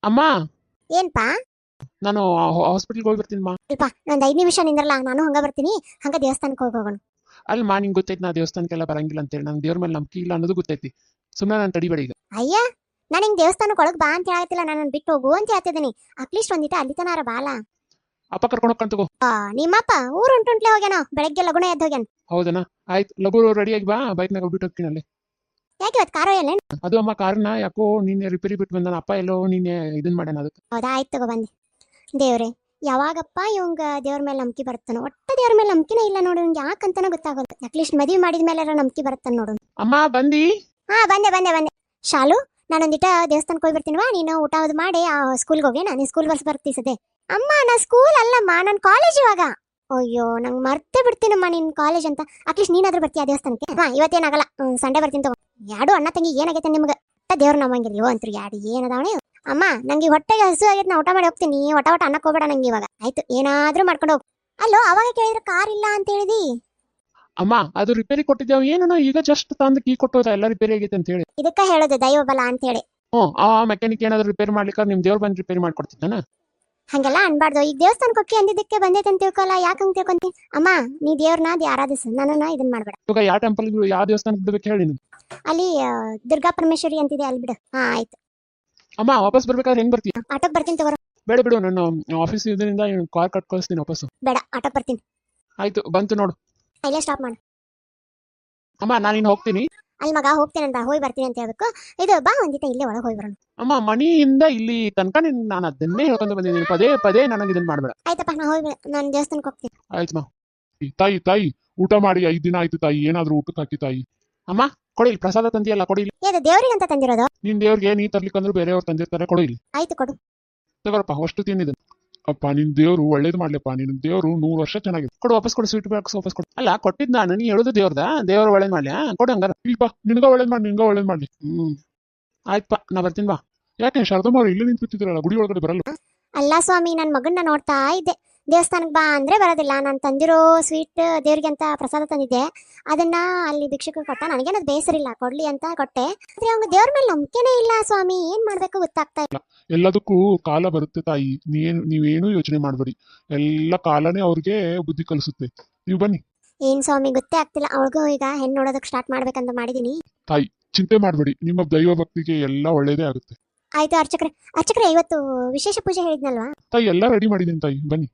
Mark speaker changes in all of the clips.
Speaker 1: ಅಮ್ಮ,
Speaker 2: ಏನ್ಪಾ?
Speaker 1: ನಾನು ಹಾಸ್ಪಿಟಲ್ಗೆ ಹೋಗಿ ಬರ್ತೀನಿ ಮಾ.
Speaker 2: ಸ್ವಲ್ಪ ಒಂದ್ 5 ನಿಮಿಷ ನಿಂದ್ರಲ್ಲ, ನಾನು ಹಂಗ ಬರ್ತೀನಿ. ಹಂಗ ದೇವಸ್ಥಾನಕ್ಕೆ ಹೋಗೋಣ.
Speaker 1: ಅಲ್ಲಿ ಮಾ, ನಿಂಗೆ ಗೊತ್ತೈತಿ ನಾ ದೇವಸ್ಥಾನಕ್ಕೆಲ್ಲ ಬರಂಗಿಲ್ಲ ಅಂತೇಳಿ. ನಂಗೆ ದೇವ್ರ ಮೇಲೆ ನಂಬಿಕೆ ಇಲ್ಲ ಅನ್ನೋದು ಗೊತ್ತೈತಿ. ಸುಮ್ಮನೆ ನಾನು ತಡಿಬೇಡಿ ಈಗ.
Speaker 2: ಅಯ್ಯ, ನಾನು ಹಿಂಗ್ ದೇವಸ್ಥಾನಕ್ಕೆ ಒಳಗ್ ಬಾ ಅಂತ ಹೇಳತ್ತಿಲ್ಲ, ನಾನು ಬಿಟ್ಟು ಹೋಗು ಅಂತ ಹೇಳ್ತಿದ್ದೀನಿ. ಅಟ್ಲೀಸ್ಟ್ ಒಂದಿಟ ಅಲ್ಲಿ ತನಾರ ಬಾಲ.
Speaker 1: ಅಪ್ಪ ಕರ್ಕೊಂಡು ಹೋಗ್ಕಂತ ತಗೋ.
Speaker 2: ನಿಮ್ಮಪ್ಪ ಊರು ಉಂಟುಂಟ್ಲೆ ಹೋಗ್ಯಾನ, ಬೆಳಗ್ಗೆ ಲಗುಣ ಎದ್ದು ಹೋಗ್ಯಾನ.
Speaker 1: ಹೌದನಾ? ಆಯ್ತು, ಲಘು ರೆಡಿಯಾಗಿ ಬಾ, ಬೈಕ್ನಾಗ ಹೋಗ್ಬಿಟ್ಟು ಹೋಗ್ತೀನಿ ಅಲ್ಲಿ.
Speaker 2: ಯಾಕೆ ಇವತ್ತು ಕಾರೋ ಎಲ್ಲ?
Speaker 1: ಅದು ಅಮ್ಮ, ಕಾರಣ ಯಾಕೋ ನಿನ್ನೆ ರಿಪೇರಿ ಬಿಟ್ಟು ಬಂದಾನ ಅಪ್ಪ. ಎಲ್ಲೋ ನಿನ್ನೆ ಇದನ್ ಮಾಡ್ಯಾನ ಅದಕ್ಕೆ.
Speaker 2: ಹೌದಾ, ಆಯ್ತು ತಗೋ ಬಂದೆ. ದೇವ್ರೆ, ಯಾವಾಗಪ್ಪ ಇವಂಗ ದೇವ್ರ ಮೇಲೆ ನಂಬಿಕೆ ಬರುತ್ತಾನೋ? ಒಟ್ಟ ದೇವ್ರ ಮೇಲೆ ನಂಬಿಕೆನೇ ಇಲ್ಲ ನೋಡು, ಇವ್ನಿಗೆ ಯಾಕಂತಾನ ಗೊತ್ತಾಗೋದು. ಅಟ್ಲೀಸ್ಟ್ ಮದುವೆ ಮಾಡಿದ ಮೇಲೆ ನಂಬಿಕೆ ಬರುತ್ತಾನ ನೋಡು.
Speaker 1: ಅಮ್ಮ ಬಂದಿ?
Speaker 2: ಹಾ, ಬಂದೆ ಬಂದೆ ಬಂದೆ. ಶಾಲು, ನಾನೊಂದಿಟ ದೇವಸ್ಥಾನಕ್ಕೆ ಹೋಗಿ ಬರ್ತೀನಿವಾ, ನೀನು ಊಟ ಅದು ಮಾಡಿ ಸ್ಕೂಲ್ಗೆ ಹೋಗಿ. ನಾನು ಸ್ಕೂಲ್ ಬಸ್ ಬರ್ತೀಸದೆ. ಅಮ್ಮ, ನಾ ಸ್ಕೂಲ್ ಅಲ್ಲಮ್ಮ, ನಾನು ಕಾಲೇಜ್ ಇವಾಗ. ಅಯ್ಯೋ, ನಂಗೆ ಮರ್ತೇ ಬಿಡ್ತೀನಮ್ಮ ನಿನ್ ಕಾಲೇಜ್ ಅಂತ. ಅಟ್ಲೀಸ್ಟ್ ನೀನಾದ್ರೂ ಬರ್ತೀಯ ದೇವಸ್ಥಾನಕ್ಕೆ? ಹಾ, ಇವತ್ತೇನಾಗಲ್ಲ, ಸಂಡೇ ಬರ್ತೀನಿ ತಗೋ. ಯಾಡು ಅಣ್ಣ ತಂಗಿ ಏನಾಗೈತೆ ನಿಮ್ಗೆ? ದೇವ್ರ ನಮ್ಮಂಗಿಲ್ವೋ ಅಂತ್ರಿ ಯಾಡು ಏನದಾವಣೆ. ಅಮ್ಮ, ನಂಗೆ ಹೊಟ್ಟೆಗೆ ಹಸು ಆಗೈತೆ, ನಾ ಊಟ ಮಾಡಿ ಹೋಗ್ತೀನಿ. ಒಟ ಅನ್ನಕ್ಕೆ ಹೋಗ್ಬೇಡ ನಂಗೆ ಇವಾಗ. ಆಯ್ತು, ಏನಾದ್ರೂ ಮಾಡ್ಕೊಂಡು ಹೋಗು. ಅಲ್ಲೋ, ಅವಾಗ ಕೇಳಿದ್ರೆ ಕಾರ್ ಇಲ್ಲ ಅಂತ ಹೇಳಿದಿ.
Speaker 1: ಅಮ್ಮ, ಅದು ರಿಪೇರಿ ಕೊಟ್ಟಿದ್ದೇವೆ. ಏನೋ ಈಗ ಜಸ್ಟ್ ತಂದು ಕೀ ಕೊಟ್ಟೋದ, ಎಲ್ಲ ರಿಪೇರಿ ಆಗೈತೆ ಅಂತ ಹೇಳಿ.
Speaker 2: ಇದಕ್ಕ ಹೇಳೋದು ದೈವ ಬಲ ಅಂತ ಹೇಳಿ.
Speaker 1: ಆ ಮೆಕ್ಯಾನಿಕ್ ಏನಾದ್ರು ರಿಪೇರಿ ಮಾಡ್ಲಿಕ್ಕೆ ನಿಮ್ ದೇವ್ರು ಬಂದು ರಿಪೇರಿ ಮಾಡ್ಕೊಡ್ತಿದ್ದಾನ?
Speaker 2: ಹಂಗೆಲ್ಲ ಅನ್ಬಾರ್ದು. ಈಗ ದೇವಸ್ಥಾನಕ್ಕೆ ಹೋಗಿ ಅಂದಿದ್ದಕ್ಕೆ ಬಂದೈತೆ ಅಂತ ತಿಳ್ಕೊಲ್ಲ. ಯಾಕಂತ ತಿಳ್ಕೊಂತಿ? ಅಮ್ಮ, ನೀ ದೇವ್ರನ್ನ ಆರಾಧಿಸು, ನನ್ನನ್ನ ಇದನ್ ಮಾಡ್ಬೇಡ.
Speaker 1: ಇವಾಗ ಯಾವ ಟೆಂಪಲ್, ಯಾವ ದೇವಸ್ಥಾನಕ್ಕೆ ಬಿಡ್ಬೇಕು ಹೇಳಿ ನೀವು?
Speaker 2: ಅಲ್ಲಿ ದುರ್ಗಾ ಪರಮೇಶ್ವರಿ ಅಂತಿದೆ, ಅಲ್ಲಿ ಬಿಡು. ಹಾ, ಆಯ್ತು.
Speaker 1: ಅಮ್ಮ, ವಾಪಸ್ ಬರ್ಬೇಕಾದ್ರೆ ಹೆಂಗ್ ಬರ್ತೀಯ?
Speaker 2: ಆಟೋಕ್ ಬರ್ತೀನಿ ತಗೋರ.
Speaker 1: ಬೇಡ ಬಿಡು, ನಾನು ಆಫೀಸ್ ಇದರಿಂದ ಕಾರ್ ಕಟ್ ಕಳಿಸ್ತೀನಿ ವಾಪಸ್ಸು.
Speaker 2: ಬೇಡ, ಆಟೋಕ್ ಬರ್ತೀನಿ.
Speaker 1: ಆಯ್ತು, ಬಂತು ನೋಡು.
Speaker 2: ಇಲ್ಲೇ ಸ್ಟಾಪ್ ಮಾಡು.
Speaker 1: ಅಮ್ಮ, ನಾನಿನ್ನು ಹೋಗ್ತೀನಿ.
Speaker 2: ಅಲ್ಲಿ ಮಗ ಹೋಗ್ತೇನೆ ಅಂತ ಹೋಗಿ ಬರ್ತೀನಿ ಅಂತ ಹೇಳ್ಬೇಕು. ಇದು ಬಾ, ಒಂದಿಟ ಇಲ್ಲೇ ಒಳಗೆ ಹೋಗಿ ಬರೋಣ.
Speaker 1: ಅಮ್ಮ, ಮನೆಯಿಂದ ಇಲ್ಲಿ ತನಕ ನಾನು ಅದನ್ನೇ ಹೇಳ್ಕೊಂಡು ಬಂದಿದ್ದೀನಿ. ಪದೇ ಪದೇ ನನಗೆ ಇದನ್ನ ಮಾಡ್ಬೇಡ.
Speaker 2: ಆಯ್ತಪ್ಪ, ನಾ ಹೋಗಿ ನಾನು ದೇವಸ್ಥಾನಕ್ಕೆ ಹೋಗ್ತೀನಿ.
Speaker 1: ಆಯ್ತು ಮಾ. ತಾಯಿ ಊಟ ಮಾಡಿ 5 ದಿನ ಆಯ್ತು ತಾಯಿ. ಏನಾದ್ರೂ ಊಟಕ್ಕೆ ಹಾಕಿ ತಾಯಿ. ಅಮ್ಮ, ಕೊಡಿ ಇಲ್ಲಿ ಪ್ರಸಾದ ತಂದಿಯಲ್ಲ, ಕೊಡಿ ಇಲ್ಲಿ.
Speaker 2: ಇದು ದೇವ್ರಿಗೆ ಅಂತ ತಂದಿರೋದು?
Speaker 1: ನಿನ್ ದೇವ್ರಿಗೆ ನೀ ತರ್ಲಿಕ್ಕಂದ್ರೆ ಬೇರೆಯವ್ರು ತಂದಿರ್ತಾರೆ, ಕೊಡು ಇಲ್ಲಿ.
Speaker 2: ಆಯ್ತು, ಕೊಡು.
Speaker 1: ತಗೋರಪ್ಪ, ಅಷ್ಟು ತಿನ್ನಿದೆ. ಅಪ್ಪ, ನಿನ್ ದೇವ್ರು ಒಳ್ಳೇದು ಮಾಡ್ಲಪ್ಪ. ನಿನ್ ದೇವ್ರು 100 ವರ್ಷ ಚೆನ್ನಾಗಿದೆ. ಕೊಡು, ವಾಪಸ್ ಕೊಡು, ಸ್ವೀಟ್ ಬಾಕ್ಸ್ ವಾಪಸ್ ಕೊಡು. ಅಲ್ಲ, ಕೊಟ್ಟಿದ್ ನಾನು, ನೀ ಹೇಳುದು ದೇವ್ರು ಒಳ್ಳೇದ್ ಮಾಡ್ಲಿ. ಕೊಡು ಹಂಗಾರ. ಇಲ್ಪ, ನಿನ್ಗ ಒಳ್ಳೇದ್ ಮಾಡ್ಲಿ. ಆಯ್ತಪ್ಪ, ನಾ ಬರ್ತೀನಿ ಬಾ. ಯಾಕೆ ಶಾರದಮ್ಮ ಅವ್ರು ಇಲ್ಲೇ ನಿಂತ್ಬಿಟ್ಟಿದ್ರಲ್ಲ, ಗುಡಿ ಒಳಗಡೆ ಬರಲ್ಲ?
Speaker 2: ಅಲ್ಲ ಸ್ವಾಮಿ, ನನ್ನ ಮಗನ್ನ ನೋಡ್ತಾ ಇದ್ದೆ. ದೇವಸ್ಥಾನಕ್ಕೆ ಬಾ ಅಂದ್ರೆ ಬರೋದಿಲ್ಲ. ನಾನು ತಂದಿರೋ ಸ್ವೀಟ್ ದೇವ್ರಿಗೆ ಅಂತ ಪ್ರಸಾದ ತಂದಿದ್ದೆ, ಅದನ್ನ ಅಲ್ಲಿ ಭಿಕ್ಷುಕ ಕೊಟ್ಟ. ನನಗೇನದು ಬೇಸರಿಲ್ಲ, ಕೊಡ್ಲಿ ಅಂತ ಕೊಟ್ಟೆ. ಆದ್ರೆ ಅವ್ನಿಗೆ ದೇವ್ರ ಮೇಲೆ ನಂಬಿಕೆನೇ ಇಲ್ಲ ಸ್ವಾಮಿ. ಏನ್ ಮಾಡ್ಬೇಕು ಗೊತ್ತಾಗ್ತಾ ಇಲ್ಲ.
Speaker 1: ಎಲ್ಲದಕ್ಕೂ ಕಾಲ ಬರುತ್ತೆ ತಾಯಿ. ನೀವೇನು ಯೋಚನೆ ಮಾಡ್ಬೇಡಿ. ಎಲ್ಲ ಕಾಲನೇ ಅವ್ರಿಗೆ ಬುದ್ಧಿ ಕಲಿಸುತ್ತೆ. ನೀವು ಬನ್ನಿ.
Speaker 2: ಏನ್ ಸ್ವಾಮಿ ಗೊತ್ತೇ ಆಗ್ತಿಲ್ಲ. ಅವಳಿಗೂ ಈಗ ಹೆಣ್ಣು ನೋಡೋದಕ್ಕೆ ಸ್ಟಾರ್ಟ್ ಮಾಡ್ಬೇಕಂತ ಮಾಡಿದೀನಿ.
Speaker 1: ತಾಯಿ, ಚಿಂತೆ ಮಾಡ್ಬೇಡಿ. ನಿಮ್ಮ ದೈವ ಭಕ್ತಿಗೆ ಎಲ್ಲ ಒಳ್ಳೇದೇ ಆಗುತ್ತೆ.
Speaker 2: ಆಯ್ತು ಅರ್ಚಕ್ರೆ, ಇವತ್ತು ವಿಶೇಷ ಪೂಜೆ ಹೇಳಿದ್ನಲ್ವಾ?
Speaker 1: ತಾಯಿ, ಎಲ್ಲ ರೆಡಿ ಮಾಡಿದ್ದೀನಿ ತಾಯಿ, ಬನ್ನಿ.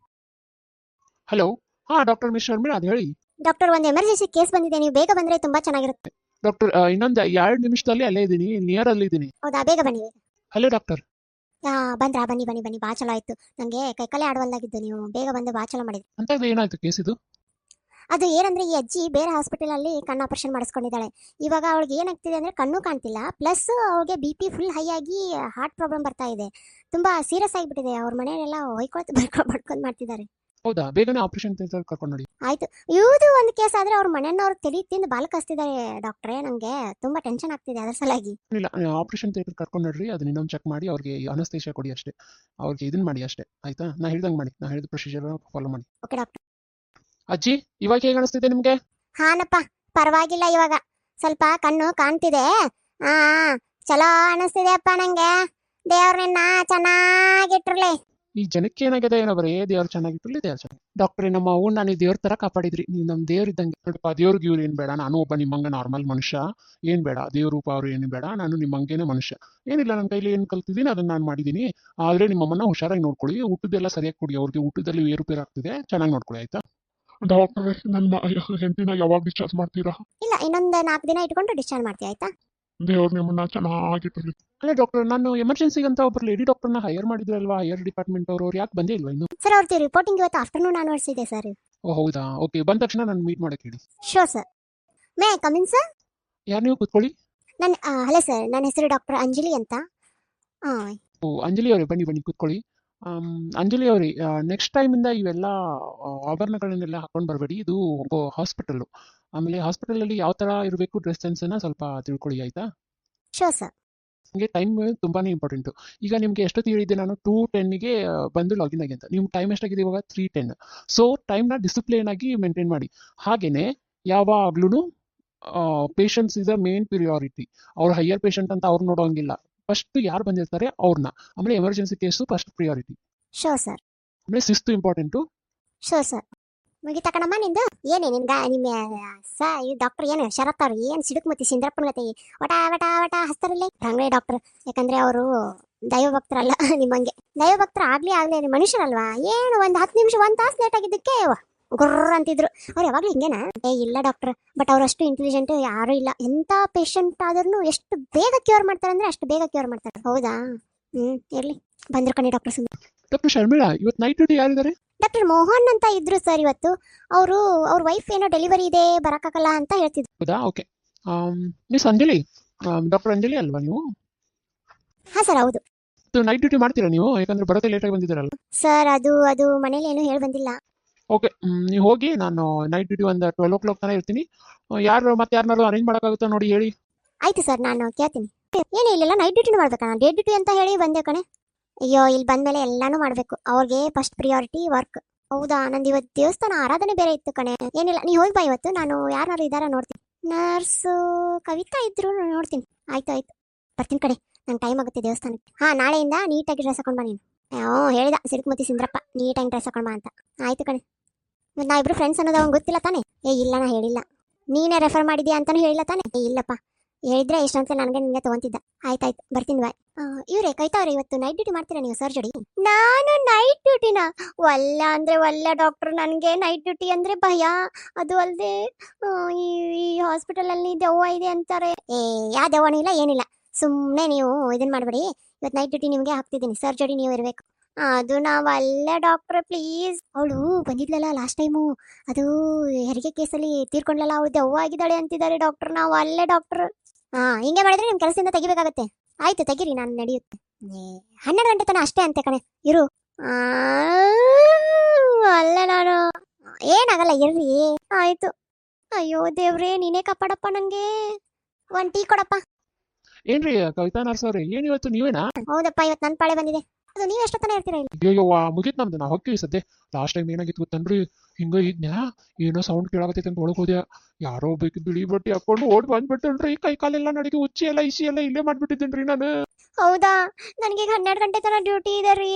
Speaker 1: ಹಲೋ, ಹಾ ಡಾಕ್ಟರ್ ಮಿಸ್ ಶರ್ಮಿಳಾ, ಅದು ಹೇಳಿ.
Speaker 2: ಡಾಕ್ಟರ್, ಒಂದು ಎಮರ್ಜೆನ್ಸಿ ಕೇಸ್ ಬಂದಿದೆ, ನೀವು ಬೇಗ ಬಂದ್ರೆ ತುಂಬಾ ಚೆನ್ನಾಗಿರುತ್ತೆ.
Speaker 1: ಡಾಕ್ಟರ್, ಇನ್ನೊಂದು 2 ನಿಮಿಷದಲ್ಲಿ ಅಲ್ಲೇ ಇದ್ದೀನಿ, ನಿಯರ್ ಅಲ್ಲಿ ಇದ್ದೀನಿ.
Speaker 2: ಹೌದಾ, ಬೇಗ ಬನ್ನಿ.
Speaker 1: Hello doctor.
Speaker 2: ಬಂದ್ರಾ? ಬನ್ನಿ, ಬಾ ಚಲೋ ಆಯ್ತು. ನಂಗೆ ಕೈಕಾಲೇ ಆಡವಲ್ಲಾಗಿದ್ದು, ನೀವು ಬೇಗ ಬಂದು ಬಾ ಚಲೋ ಮಾಡಿದ್ರಿ.
Speaker 1: ಅಂತ ಏನಾಯ್ತು ಕೇಸ್ ಇದು?
Speaker 2: ಅದು ಏನಂದ್ರೆ, ಈ ಅಜ್ಜಿ ಬೇರೆ ಹಾಸ್ಪಿಟಲ್ ಅಲ್ಲಿ ಕಣ್ಣು ಆಪರೇಷನ್ ಮಾಡಿಸ್ಕೊಂಡಿದ್ದಾಳೆ. ಇವಾಗ ಅವಳಿಗೆ ಏನಾಗ್ತಿದೆ ಅಂದ್ರೆ, ಕಣ್ಣು ಕಾಣ್ತಿಲ್ಲ, ಪ್ಲಸ್ ಅವಳಿಗೆ BP ಫುಲ್ ಹೈ ಆಗಿ ಹಾರ್ಟ್ ಪ್ರಾಬ್ಲಮ್ ಬರ್ತಾ ಇದೆ. ತುಂಬಾ ಸೀರಿಯಸ್ ಆಗಿಬಿಟ್ಟಿದೆ. ಅವ್ರ ಮನೆಯಲ್ಲೆಲ್ಲ ಹೊಯ್ಕೊಳ್ತು ಬಡ್ಕೊಂಡು ಮಾಡ್ತಿದ್ದಾರೆ.
Speaker 1: ಹೌದಾ? ಬೇಗನೆ ಆಪರೇಷನ್ ಕರ್ಕೊಂಡು ನೋಡಿ.
Speaker 2: ಆಯ್ತು. ಇವುದು ಒಂದು ಕೇಸ್ ಆದ್ರೆ ಅವ್ರ ಮನೆಯವ್ರು ತಲೆ ತಿಂದು ಬಾಲ ಕಸ್ತಿದ್ದಾರೆ ಡಾಕ್ಟ್ರೇ. ನಂಗೆ ತುಂಬಾ ಟೆನ್ಷನ್ ಆಗ್ತಿದೆ ಅದರ ಸಲಾಗಿ.
Speaker 1: ಇಲ್ಲ, ಆಪರೇಷನ್ ಥಿಯೇಟರ್ ಕರ್ಕೊಂಡು ನೋಡ್ರಿ. ಅದನ್ನ ಇನ್ನೊಂದು ಚೆಕ್ ಮಾಡಿ ಅವ್ರಿಗೆ ಅನಸ್ತೇಷಿಯಾ ಕೊಡಿ ಅಷ್ಟೇ. ಅವ್ರಿಗೆ ಇದನ್ನ ಮಾಡಿ ಅಷ್ಟೇ, ಆಯ್ತಾ? ನಾ ಹೇಳ್ದಂಗೆ ಮಾಡಿ, ನಾ ಹೇಳಿದ ಪ್ರೊಸೀಜರ್ ಫಾಲೋ ಮಾಡಿ.
Speaker 2: Okay doctor.
Speaker 1: ಅಜ್ಜಿ, ಇವಾಗ ಹೇಗೆ ಅನಿಸ್ತಿದೆ ನಿಮ್ಗೆ?
Speaker 2: ಹಾನಪ್ಪ, ಪರವಾಗಿಲ್ಲ. ಇವಾಗ ಸ್ವಲ್ಪ ಕಣ್ಣು ಕಾಣ್ತಿದೆ. ಆ ಚಲೋ ಅನಿಸ್ತಿದೆ ಅಪ್ಪ ನಂಗೆ. ದೇವ್ರ ನಿನ್ನ ಚೆನ್ನಾಗಿಟ್ರಲಿ.
Speaker 1: ಈ ಜನಕ್ಕೆ ಏನಾಗಿದೆ ಏನೋ, ಬರೇ ದೇವ್ರು ಚೆನ್ನಾಗಿಟ್ಟಲ್ಲಿ ದೇವ್ರು ಚೆನ್ನಾಗಿ. ಡಾಕ್ಟ್ರೇ, ನಮ್ಮ ಅವ್ನ ನಾನು ದೇವ್ರ ತರ ಕಾಪಾಡಿದ್ರಿ. ನೀವು ನಮ್ಮ ದೇವ್ರ ಇದ್ದಂಗೆ ನೋಡಪ್ಪ. ದೇವ್ರಿಗೆ ಇವ್ರು ಏನು ಬೇಡ, ನಾನು ಒಬ್ಬ ನಿಮ್ಮಂಗೆ ನಾರ್ಮಲ್ ಮನುಷ್ಯ. ಏನು ಬೇಡ, ದೇವ್ರ ರೂಪ ಅವ್ರು ಏನು ಬೇಡ, ನಾನು ನಿಮ್ಮಂಗೇನೆ ಮನುಷ್ಯ. ಏನಿಲ್ಲ, ನನ್ನ ಕೈಲಿ ಏನು ಕಲ್ತಿದ್ದೀನಿ ಅದನ್ನ ನಾನು ಮಾಡಿದ್ದೀನಿ. ಆದರೆ ನಿಮ್ಮಮ್ಮನ ಹುಷಾರಾಗಿ ನೋಡ್ಕೊಳ್ಳಿ. ಊಟದ್ದೆಲ್ಲ ಸರಿಯಾಗಿ ಕೊಡಿ. ಅವ್ರಿಗೆ ಊಟದಲ್ಲಿ ಏರುಪೇರು ಆಗ್ತಿದೆ, ಚೆನ್ನಾಗಿ ನೋಡ್ಕೊಳ್ಳಿ, ಆಯ್ತಾ? ಡಾಕ್ಟ್ರೇ, ನನ್ನ ಹೆಂಡತಿನ ಯಾವಾಗ ಡಿಸ್ಚಾರ್ಜ್ ಮಾಡ್ತೀರಾ?
Speaker 2: ಇಲ್ಲ, ಇನ್ನೊಂದು 4 ದಿನ ಇಟ್ಕೊಂಡು ಡಿಸ್ಚಾರ್ಜ್ ಮಾಡ್ತೀವಿ, ಆಯ್ತಾ?
Speaker 1: ದೇವ್ರು ನಿಮ್ಮನ್ನ ಚೆನ್ನಾಗಿಟ್ಟಿರಲಿ. ಅಲ್ಲ ಡಾಕ್ಟರ್, ನಾನು ಎಮರ್ಜೆನ್ಸಿಗೆ ಅಂತ ಒಬ್ಬರು ಲೇಡಿ ಡಾಕ್ಟರ್ನ ಹೈಯರ್ ಮಾಡಿದ್ರಲ್ವಾ, ಹೈಯರ್ ಡಿಪಾರ್ಟ್ಮೆಂಟ್ ಅವ್ರು ಯಾಕೆ ಬಂದೇ ಇಲ್ವಾ ಇನ್ನು?
Speaker 2: ಸರ್, ಅವ್ರದ್ದು ರಿಪೋರ್ಟಿಂಗ್ ಇವತ್ತು ಆಫ್ಟರ್ನೂನ್ ಆನ್ವರ್ಸ್ ಇದೆ ಸರ್.
Speaker 1: ಓ ಹೌದಾ? ಓಕೆ, ಬಂದ ತಕ್ಷಣ ನಾನು ಮೀಟ್ ಮಾಡಕ್ಕೆ ಹೇಳಿ.
Speaker 2: Sure sir. May come in sir?
Speaker 1: ಯಾರು ನೀವು? ಕೂತ್ಕೊಳ್ಳಿ.
Speaker 2: ಹಲೋ ಸರ್, ನನ್ನ ಹೆಸರು ಡಾಕ್ಟರ್ ಅಂಜಲಿ ಅಂತ.
Speaker 1: ಓ, ಅಂಜಲಿ ಅವರೇ, ಬನ್ನಿ ಕೂತ್ಕೊಳ್ಳಿ. ಅಂಜಲಿ ಅವರೇ, ನೆಕ್ಸ್ಟ್ ಟೈಮಿಂದ ಇವೆಲ್ಲ ಆಭರಣಗಳನ್ನೆಲ್ಲ ಹಾಕೊಂಡು ಬರಬೇಡಿ. ಇದು ಹಾಸ್ಪಿಟಲ್ಲು. ಆಮೇಲೆ ಹಾಸ್ಪಿಟಲಲ್ಲಿ ಯಾವ ಥರ ಇರಬೇಕು ಡ್ರೆಸ್ ಸೆನ್ಸನ್ನು ಸ್ವಲ್ಪ ತಿಳ್ಕೊಳ್ಳಿ, ಆಯಿತಾ?
Speaker 2: Sure sir.
Speaker 1: ನಿಮಗೆ ಟೈಮ್ ತುಂಬಾ ಇಂಪಾರ್ಟೆಂಟು. ಈಗ ನಿಮಗೆ ಎಷ್ಟೊತ್ತು ಹೇಳಿದ್ದೆ ನಾನು? 2:10ಗೆ ಬಂದು ಲಾಗಿನ್ ಆಗಿ ಅಂತ. ನಿಮ್ಮ ಟೈಮ್ ಎಷ್ಟಾಗಿದೆ ಇವಾಗ? 3:10. ಸೊ ಟೈಮ್ನ ಡಿಸಿಪ್ಲಿನ್ ಆಗಿ ಮೇಂಟೈನ್ ಮಾಡಿ. ಹಾಗೆಯೇ ಯಾವಾಗ್ಲೂ patients is the main priority. ಅವ್ರು ಹೈಯರ್ ಪೇಷಂಟ್ ಅಂತ ಅವ್ರು ನೋಡೋಂಗಿಲ್ಲ. ಫಸ್ಟ್ ಯಾರು ಬಂದಿರ್ತಾರೆ ಅವ್ರನ್ನ, ಆಮೇಲೆ emergency case first priority,
Speaker 2: sure sir.
Speaker 1: ಆಮೇಲೆ ಶಿಸ್ತು ಇಂಪಾರ್ಟೆಂಟು.
Speaker 2: Sure sir. ಮುಗಿತಾ ಕಣಮ್ಮ ನಿಂದು? ಏನೇ ನಿನ್ಗ ನಿಮ್ಮ ಈ ಡಾಕ್ಟರ್ ಏನು ಶರತ್ ಅವ್ರು ಏನು ಸಿಡುಕ್ ಮತ್ತೆ ಸಿಂದ್ರಪ್ಪನ ಗತಿ ವಟ ವಟ ವಟ ಹಸ್ತಾರಿಲ್ಲ ಹಂಗೆ ಡಾಕ್ಟರ್. ಯಾಕಂದ್ರೆ ಅವರು ದೈವ ಭಕ್ತರಲ್ಲ ನಿಮ್ಮಂಗೆ. ದೈವ ಭಕ್ತರ ಆಗ್ಲಿ ಮನುಷ್ಯರಲ್ವಾ? ಏನು ಒಂದು 10 ನಿಮಿಷ 1 ತಾಸು ಲೇಟ್ ಆಗಿದ್ದಕ್ಕೆ ಗುರ್ರ ಅಂತಿದ್ರು. ಅವ್ರು ಯಾವಾಗ್ಲೂ ಹಿಂಗೇನಾ? ಇಲ್ಲ ಡಾಕ್ಟರ್, ಬಟ್ ಅವ್ರಷ್ಟು ಇಂಟೆಲಿಜೆಂಟ್ ಯಾರು ಇಲ್ಲ. ಎಂತ ಪೇಷಂಟ್ ಆದ್ರೂ ಎಷ್ಟು ಬೇಗ ಕ್ಯೂರ್ ಮಾಡ್ತಾರೆ ಅಂದ್ರೆ ಅಷ್ಟು ಬೇಗ ಕ್ಯೂರ್ ಮಾಡ್ತಾರೆ. ಹೌದಾ? ಇರ್ಲಿ, ಬಂದ್ರು ಕಣಿ ಡಾಕ್ಟರ್ ಸುಮ್ಮನೆ.
Speaker 1: ಡಾಕ್ಟರ್ ಶರ್ಮಿಳಾ, ಇವತ್ತು ನೈಟ್ ಡ್ಯೂಟಿ ಯಾರಿದ್ದಾರೆ?
Speaker 2: ಡಾಕ್ಟರ್ ಮೋಹನ್ ಅಂತ ಇದ್ರು ಸರ್ ಇವತ್ತು. ಅವ್ರ ವೈಫ್ ಏನೋ ಡೆಲಿವರಿ ಇದೆ, ಬರಕ್ಕಾಗಲ್ಲ ಅಂತ ಹೇಳ್ತಿದ್ರು.
Speaker 1: ಹೌದಾ? Okay. Miss Anjali, doctor Anjali ಅಲ್ವಾ ನೀವು?
Speaker 2: ಹಾ ಸರ್, ಹೌದು
Speaker 1: ನೈಟ್ ಡ್ಯೂಟಿ ಮಾಡ್ತೀರಾ ನೀವು? ಯಾಕಂದ್ರೆ ಬರೋದೇ ಲೇಟಾಗಿ ಬಂದಿದ್ದೀರಲ್ಲ.
Speaker 2: ಸರ್. ಅದು ಮನೇಲಿ ಏನು ಹೇಳಿ ಬಂದಿಲ್ಲ.
Speaker 1: ಓಕೆ, ನೀವು ಹೋಗಿ, ನಾನು ನೈಟ್ ಡ್ಯೂಟಿ ಒಂದು 12 o'clock ತನಕ ಇರ್ತೀನಿ. ಯಾರು ಮತ್ತೆ ಯಾರನ್ನಾರು ಅರೇಂಜ್ ಮಾಡೋಕ್ಕಾಗುತ್ತಾ ನೋಡಿ ಹೇಳಿ.
Speaker 2: ಆಯ್ತು ಸರ್, ನಾನು ಕೇಳ್ತೀನಿ. ಏನು ಇಲ್ಲೆಲ್ಲ ನೈಟ್ ಡ್ಯೂಟಿನೂ ಮಾಡ್ಬೇಕಾ? ಡೇ ಡ್ಯೂಟಿ ಅಂತ ಹೇಳಿ ಬಂದೆ ಕಣೆ. ಅಯ್ಯೋ, ಇಲ್ಲಿ ಬಂದ್ಮೇಲೆ ಎಲ್ಲಾನು ಮಾಡ್ಬೇಕು. ಅವ್ರಿಗೆ ಫಸ್ಟ್ ಪ್ರಿಯಾರಿಟಿ ವರ್ಕ್. ಹೌದಾ? ನಂದು ಇವತ್ತು ದೇವಸ್ಥಾನ ಆರಾಧನೆ ಬೇರೆ ಇತ್ತು ಕಣೆ. ಏನಿಲ್ಲ, ನೀ ಹೋಗಿ ಬಾ. ಇವತ್ತು ನಾನು ಯಾರು ಇದ್ದಾರ ನೋಡ್ತೀನಿ. ನರ್ಸು ಕವಿತಾ ಇದ್ರು ನೋಡ್ತೀನಿ. ಆಯ್ತು ಬರ್ತೀನಿ ಕಡೆ. ನಂಗೆ ಟೈಮ್ ಆಗುತ್ತೆ ದೇವಸ್ಥಾನಕ್ಕೆ. ನಾಳೆಯಿಂದ ನೀಟಾಗಿ ಡ್ರೆಸ್ ಹಾಕೊಂಡ್ ಬಾ ನೀನು. ಹೇಳಿದ ಸಿಡುಕುಮತಿ ಸಿಂದ್ರಪ್ಪ ನೀಟಾಗಿ ಡ್ರೆಸ್ ಹಾಕೊಂಡ್ ಬಾ ಅಂತ. ಆಯ್ತು ಕಣೆ. ಮತ್ತು ನಾವಿಬ್ರು ಫ್ರೆಂಡ್ಸ್ ಅನ್ನೋದು ಅವ್ನು ಗೊತ್ತಿಲ್ಲ ತಾನೆ? ಇಲ್ಲ, ನಾ ಹೇಳಿಲ್ಲ. ನೀನೇ ರೆಫರ್ ಮಾಡಿದ್ಯಾ ಅಂತಾನು ಹೇಳಿಲ್ಲ ತಾನೆ? ಇಲ್ಲಪ್ಪ, ಹೇಳಿದ್ರೆ ಇಷ್ಟಂತ ನನಗೆ ನಿಮಗೆ ತಗೊಂತಿದ್ದ. ಆಯ್ತಾಯ್ತು, ಬರ್ತೀನಿ ಬಾಯ್. ಇವ್ರೆ ಕವಿತಾ ಅವ್ರೆ, ಇವತ್ತು ನೈಟ್ ಡ್ಯೂಟಿ ಮಾಡ್ತೀರಾ ನೀವು ಸರ್ ಜೋಡಿ? ನಾನು ನೈಟ್ ಡ್ಯೂಟಿನ ಒಲ್ಲ ಅಂದ್ರೆ ಒಲ್ಲ ಡಾಕ್ಟರ್. ನನಗೆ ನೈಟ್ ಡ್ಯೂಟಿ ಅಂದ್ರೆ ಭಯ. ಅದು ಅಲ್ಲದೆ ಈ ಹಾಸ್ಪಿಟಲ್ ಅಲ್ಲಿ ದೆವ್ವ ಇದೆ ಅಂತಾರೆ. ಯಾವ ದೆವ್ವನೂ ಇಲ್ಲ, ಏನಿಲ್ಲ. ಸುಮ್ಮನೆ ನೀವು ಇದನ್ನ ಮಾಡಬೇಡಿ. ಇವತ್ತು ನೈಟ್ ಡ್ಯೂಟಿ ನಿಮಗೆ ಹಾಕ್ತಿದ್ದೀನಿ. ಸರ್ ಜೋಡಿ ನೀವು ಇರಬೇಕು. ಅದು ನಾವಲ್ಲ ಡಾಕ್ಟ್ರೆ, ಪ್ಲೀಸ್. ಅವಳು ಬಂದಿದ್ಲಲ್ಲ ಲಾಸ್ಟ್ ಟೈಮು, ಅದು ಹೆರಿಗೆ ಕೇಸಲ್ಲಿ ತೀರ್ಕೊಂಡ್ಲಲ್ಲ, ಅವಳು ದೆವ್ವ ಆಗಿದ್ದಾಳೆ ಅಂತಿದ್ದಾರೆ ಡಾಕ್ಟರ್. ನಾವು ಅಲ್ಲೇ ಡಾಕ್ಟರ್. ಹಿಂಗೆ ಮಾಡಿದ್ರೆ ನಿಮ್ಮ ಕೆಲಸದಿಂದ ತೆಗಿಬೇಕಾಗತ್ತೆ. ಆಯ್ತು ತೆಗೀರಿ, ನಾನು ನಡೆಯುತ್ತೆ. 12 ಗಂಟೆ ತನಕ ಅಷ್ಟೇ ಅಂತೆ ಕಣೆ. ಇರು. ಅಲ್ಲ ನಾನು ಏನಾಗಲ್ಲ, ಇರ್ರಿ. ಆಯ್ತು. ಅಯ್ಯೋ ದೇವ್ರೇ, ನೀನೇ ಕಾಪಾಡಪ್ಪ. ನಂಗೆ 1 ಟೀ ಕೊಡಪ್ಪ.
Speaker 1: ಏನ್ರಿ ಕವಿತಾ ನರ್ಸ್ ಅವ್ರೆ, ಏನ್ ಇವತ್ತು ನೀವೇನಾ?
Speaker 2: ಹೌದಪ್ಪ, ಇವತ್ತು ನನ್ನ ಪಾಳೆ ಬಂದಿದೆ. ಅದು ನೀವು ಎಷ್ಟೊತ್ತನ ಇರ್ತೀರಾ ಇಲ್ಲಿ?
Speaker 1: ಅಯ್ಯೋ, ಮುಗೀತ್ ನಮ್ದು. ನಾವು ಹೋಗ್ತೀವಿ ಸದ್ಯ. ಲಾಸ್ಟ್ ಟೈಮ್ ಏನಾಗಿತ್ತು ಗೊತ್ತನ್ರಿ, ಹಿಂಗ ಇದ್ನ್ಯಾ, ಏನೋ ಸೌಂಡ್ ಕೇಳಾಕತ್ತೈತೆ ಅಂತ ಒಳಗೆ ಹೋದ್ಯಾ. ಯಾರೋ ಬೇಕು ಬಿಳಿ ಬಟ್ಟೆ ಹಾಕೊಂಡು ಓಡ್ ಬಂದ್ಬಿಟ್ಟನ್ರಿ. ಕೈ ಕಾಲೆಲ್ಲ ನಡಿಗೆ, ಉಚ್ಚಿ ಎಲ್ಲ ಇಸಿ ಎಲ್ಲ ಇಲ್ಲೇ ಮಾಡ್ಬಿಟ್ಟಿದ್ದೇನ್ರಿ ನಾನು.
Speaker 2: ಹೌದಾ? ನನಗೆ 12 ಗಂಟೆ ತನಕ ಡ್ಯೂಟಿ ಇದೆ ರೀ.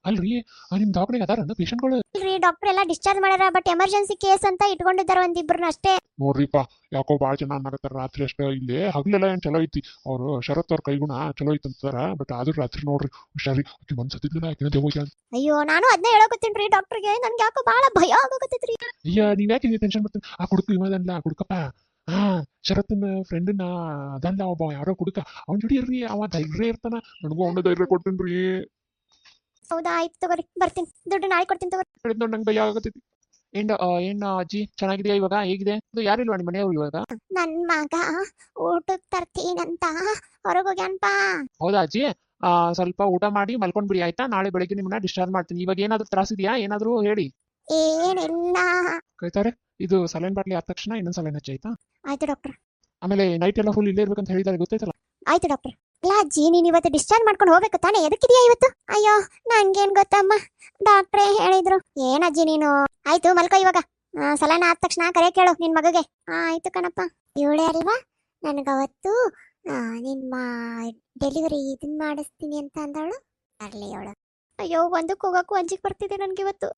Speaker 1: ಅಲ್ರಿ, ನಿಮ್ ದವಾಖಾನೆಗೆ ಅದಾರ ಪೇಷಂಟ್ಗಳು?
Speaker 2: ಇಲ್ರಿ, ಡಾಕ್ಟರ್ ಎಲ್ಲ ಡಿಸ್ಚಾರ್ಜ್ ಮಾಡ್ಯಾರ. ಬಟ್ ಎಮರ್ಜೆನ್ಸಿ ಕೇಸ್ ಅಂತ ಇಟ್ಕೊಂಡಿದ್ದಾರೆ ಒಂದಿಬ್ರನ್ನ ಅಷ್ಟೇ.
Speaker 1: ನೋಡ್ರಿಪ್ಪ, ಯಾಕೋ ಭಾಳ ಜನ ಅನ್ನಕತ್ತಾರ ರಾತ್ರಿ ಅಷ್ಟೇ. ಇಲ್ಲಿ ಹಗಲೆಲ್ಲ ಏನ್ ಚಲೋ ಐತಿ. ಅವ್ರು ಶರತ್ ಅವ್ರ ಕೈಗುಣ ಚಲೋ ಐತಿ ಅಂತಾರ. ಬಟ್ ಆದ್ರೂ ರಾತ್ರಿ ನೋಡ್ರಿ ಹುಷಾರಿ. ಆಕಿ ಮನ್ಸತ್ತಿದ್ದಿಲ್ಲ, ಆಕಿನ ದೇವ.
Speaker 2: ಅಯ್ಯೋ, ನಾನು ಅದನ್ನೇ ಹೇಳಕತ್ತೀನ್ರಿ ಡಾಕ್ಟರ್ಗೆ. ನನ್ಗೆ ಯಾಕೋ ಬಹಳ ಭಯ ಆಗಕತ್ತೈತ್ರಿ.
Speaker 1: ಅಯ್ಯ, ನೀವ್ ಯಾಕೆ ಟೆನ್ಷನ್ ಮಾಡ್ತೀನಿ? ಆ ಕುಡುಕು ಇವದಲ್ಲ, ಕುಡುಕಪ್ಪ. ಶರತ್ನ ಫ್ರೆಂಡ್ನ ಅದಲ್ಲ, ಒಬ್ಬ ಯಾರೋ ಕುಡುಕ. ಅವ್ನ ಜೋಡಿ ಇರ್ರಿ, ಅವ ಧೈರ್ಯ ಇರ್ತಾನ. ನನಗೂ ಅವನ ಧೈರ್ಯ ಕೊಡ್ತೀನಿ.
Speaker 2: ಹೌದಾ? ಆಯ್ತು ತಗೋರಿ, ಬರ್ತೀನಿ. ದುಡ್ಡು ನಾಳೆ ಕೊಡ್ತೀನಿ ತಗೋರಿ.
Speaker 1: ನಂಗೆ ಭಯ ಆಗತೈತಿ. ಏನ್ ಅಜ್ಜಿ ಚೆನ್ನಾಗಿದೆಯಾ ಇವಾಗ? ಹೇಗಿದೆ? ಅದು ಯಾರಿಲ್ವಾ ನಿಮ್ಮ ಮನೆಯವ್ರು ಇವಾಗ?
Speaker 2: ನನ್ ಮಗ ಊಟಕ್ಕೆ ತರ್ತೀನಂತ ಹೊರಗೆ ಹೋಗ್ಯಾನ್ಪ.
Speaker 1: ಹೌದಾ ಅಜ್ಜಿ? ಸ್ವಲ್ಪ ಊಟ ಮಾಡಿ ಮಲ್ಕೊಂಡ್ ಬಿಡಿ ಆಯ್ತಾ? ನಾಳೆ ಬೆಳಗ್ಗೆ ನಿಮ್ಮನ್ನ ಡಿಸ್ಚಾರ್ಜ್ ಮಾಡ್ತೀನಿ. ಇವಾಗ ಏನಾದ್ರು ತ್ರಾಸ ಇದೆಯಾ? ಏನಾದ್ರು ಹೇಳಿ.
Speaker 2: ಏನಿಲ್ಲ.
Speaker 1: ಕೈತಾರೆ, ಇದು ಸಲೈನ್ ಬಾಟ್ಲಿ ಆದ ತಕ್ಷಣ ಇನ್ನೊಂದು ಸಲೈನ್ ಹಚ್ಚಿ ಆಯ್ತಾ?
Speaker 2: ಆಯ್ತು ಡಾಕ್ಟರ್.
Speaker 1: ಆಮೇಲೆ ನೈಟ್ ಎಲ್ಲ ಫುಲ್ ಇಲ್ಲೇ ಇರ್ಬೇಕಂತ ಹೇಳಿದಾರೆ, ಗೊತ್ತೈತಲ್ಲ?
Speaker 2: ಆಯ್ತು ಡಾಕ್ಟರ್. ಇಲ್ಲ ಅಜ್ಜಿ, ನೀನ್ ಇವತ್ತು ಡಿಸ್ಚಾರ್ಜ್ ಮಾಡ್ಕೊಂಡು ಹೋಗ್ಬೇಕು ತಾನೆ? ಎದಕ್ಕಿದೆಯಾ ಇವತ್ತು? ಅಯ್ಯೋ, ನಂಗೇನ್ ಗೊತ್ತಮ್ಮ, ಡಾಕ್ಟ್ರೇ ಹೇಳಿದ್ರು. ಏನಜ್ಜಿ ನೀನು? ಆಯ್ತು ಮಲ್ಕೋ ಇವಾಗ. ಸಲೈನ್ ಆದ ತಕ್ಷಣ ಕರೆ ಕೇಳು ನಿನ್ ಮಗಗೆ. ಆಯ್ತು ಕಣಪ್ಪ. ಇವಳೇ ಅಲ್ವಾ ನನಗವತ್ತು ನಿಮ್ಮ ಡೆಲಿವರಿ ಇದನ್ ಮಾಡಿಸ್ತೀನಿ ಅಂತ ಅಂದವಳು? ಅರ್ಲಿ ಅವಳು. ಅಯ್ಯೋ, ಒಂದಕ್ಕೆ ಹೋಗಕ್ಕೂ ಅಂಜಿಕ್ ಬರ್ತಿದೆ ನನ್ಗೆ ಇವತ್ತು.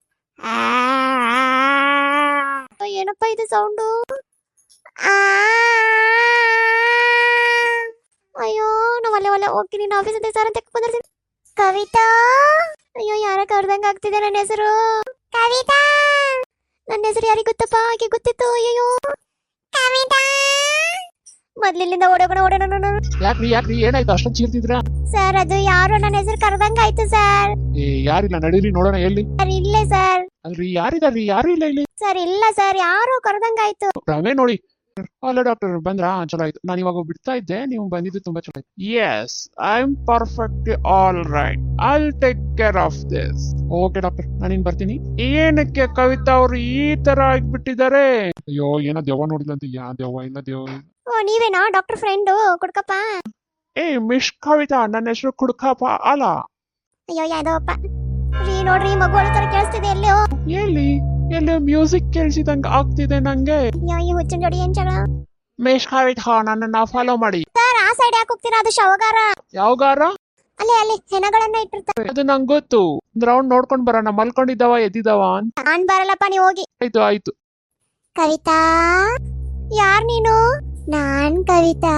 Speaker 2: ಏನಪ್ಪ ಇದು ಸೌಂಡು? ಅಯ್ಯೋ, ನಾವ್ ಒಲೆ ಹೋಗ್ತೀನಿ. ನಾನು ಆಫೀಸ್ ಸರ್ ಅಂತ ಬಂದಿರ್ತೀನಿ. ಕವಿತಾ. ಅಯ್ಯೋ, ಯಾರ ಕರ್ದಂಗ ಆಗ್ತಿದೆ ನನ್ನ ಹೆಸರು. ಕವಿತಾ. ನನ್ನ ಹೆಸರು ಯಾರಿಗೆ ಗೊತ್ತಪ್ಪ? ಆಕೆ ಗೊತ್ತಿತ್ತು. ಅಯ್ಯೋ, ಕವಿತಾ. ಮೊದ್ಲಿಂದ ಓಡೋಣ.
Speaker 1: ಯಾಕ್ರಿ ಏನಾಯ್ತು ಅಷ್ಟೊಂದು ಚೀರ್ತಿದ್ರ?
Speaker 2: ಸರ್, ಅದು ಯಾರೋ ನನ್ನ ಹೆಸರು ಕರ್ದಂಗ ಆಯ್ತು ಸರ್.
Speaker 1: ಯಾರಿಲ್ಲ, ನಡೀರಿ ನೋಡೋಣ. ಎಲ್ಲಿ?
Speaker 2: ಸರ್ ಇಲ್ಲೇ ಸರ್.
Speaker 1: ಅಲ್ರಿ, ಯಾರಿದಾರ್ರಿ? ಯಾರು ಇಲ್ಲ ಇಲ್ಲಿ.
Speaker 2: ಸರ್ ಇಲ್ಲ ಸರ್, ಯಾರೋ ಕರ್ದಂಗ ಆಯ್ತು.
Speaker 1: ರಾಮೇ ನೋಡಿ. ಅಲ್ಲ ಡಾಕ್ಟರ್ ಬಂದ್ರಾ? ಚಲೋ ಆಯ್ತು. ನಾನು ಇವಾಗ ಬಿಡ್ತಾ ಇದ್ದೆ, ನೀವು ಬಂದಿದ್ದು ತುಂಬಾ ಚಲೋ ಆಯ್ತು. Yes, I am perfectly all right. I'll take care of this. Okay doctor, ನಾನಿನ್ ಬರ್ತೀನಿ. ಏನಕ್ಕೆ ಕವಿತಾ ಅವರು ಈ ತರ ಆಗ್ಬಿಟ್ಟಿದ್ದಾರೆ? ಅಯ್ಯೋ, ಏನೋ ದೆವ್ವ ನೋಡಿಲ್ಲ ಅಂತ. ಯಾ ದೆವ್ವ ಇಲ್ಲ, ದೆವ್ವ.
Speaker 2: ಓ, ನೀವೇನಾ ಡಾಕ್ಟರ್ ಫ್ರೆಂಡು? ಕುಡ್ಕಪ್ಪ.
Speaker 1: ಮಿಸ್ ಕವಿತಾ, ನನ್ನ ಹೆಸರು ಕುಡ್ಕಪ್ಪ ಅಲ್ಲ.
Speaker 2: ಅಯ್ಯೋ, ಯಾವ್ದೋಪ್ಪ ರೀ. ನೋಡ್ರಿ, ಮಗು ತರ ಕೇಳಿಸ್ತಿದೆ. ಎಲ್ಲೋ
Speaker 1: ಎಲ್ಲಿ ಮ್ಯೂಸಿಕ್ ಕೇಳಿಸಿದಂಗ ಆಗ್ತಿದೆ ನಂಗೆ.
Speaker 2: ಅಯ್ಯೋ, ಈ ಹುಚ್ಚಿನ ಜೋಡಿ ಏನ್ ಜಗಳ?
Speaker 1: ಮಿಸ್ ಕವಿತಾ, ನನ್ನನ್ನ ಫಾಲೋ ಮಾಡಿ.
Speaker 2: ಸರ್, ಆ ಸೈಡ್ ಯಾಕೆ ಹೋಗ್ತೀರಾ? ಅದು ಶವಗಾರ.
Speaker 1: ಯಾವಗಾರ?
Speaker 2: ಅಲ್ಲಿ ಹೆಣಗಳನ್ನ ಇಟ್ಟಿರ್ತಾರೆ.
Speaker 1: ಅದು ನಂಗೆ ಗೊತ್ತು. ಒಂದ್ ರೌಂಡ್ ನೋಡ್ಕೊಂಡ್ ಬರೋಣ, ಮಲ್ಕೊಂಡಿದ್ದಾವ ಎದ್ದಿದ್ದಾವ ಅಂತ.
Speaker 2: ನಾನ್ ಬರಲ್ಲಪ್ಪ, ನೀವ್ ಹೋಗಿ.
Speaker 1: ಆಯ್ತು ಆಯ್ತು.
Speaker 2: ಕವಿತಾ, ಯಾರ್ ನೀನು? ನಾನ್ ಕವಿತಾ.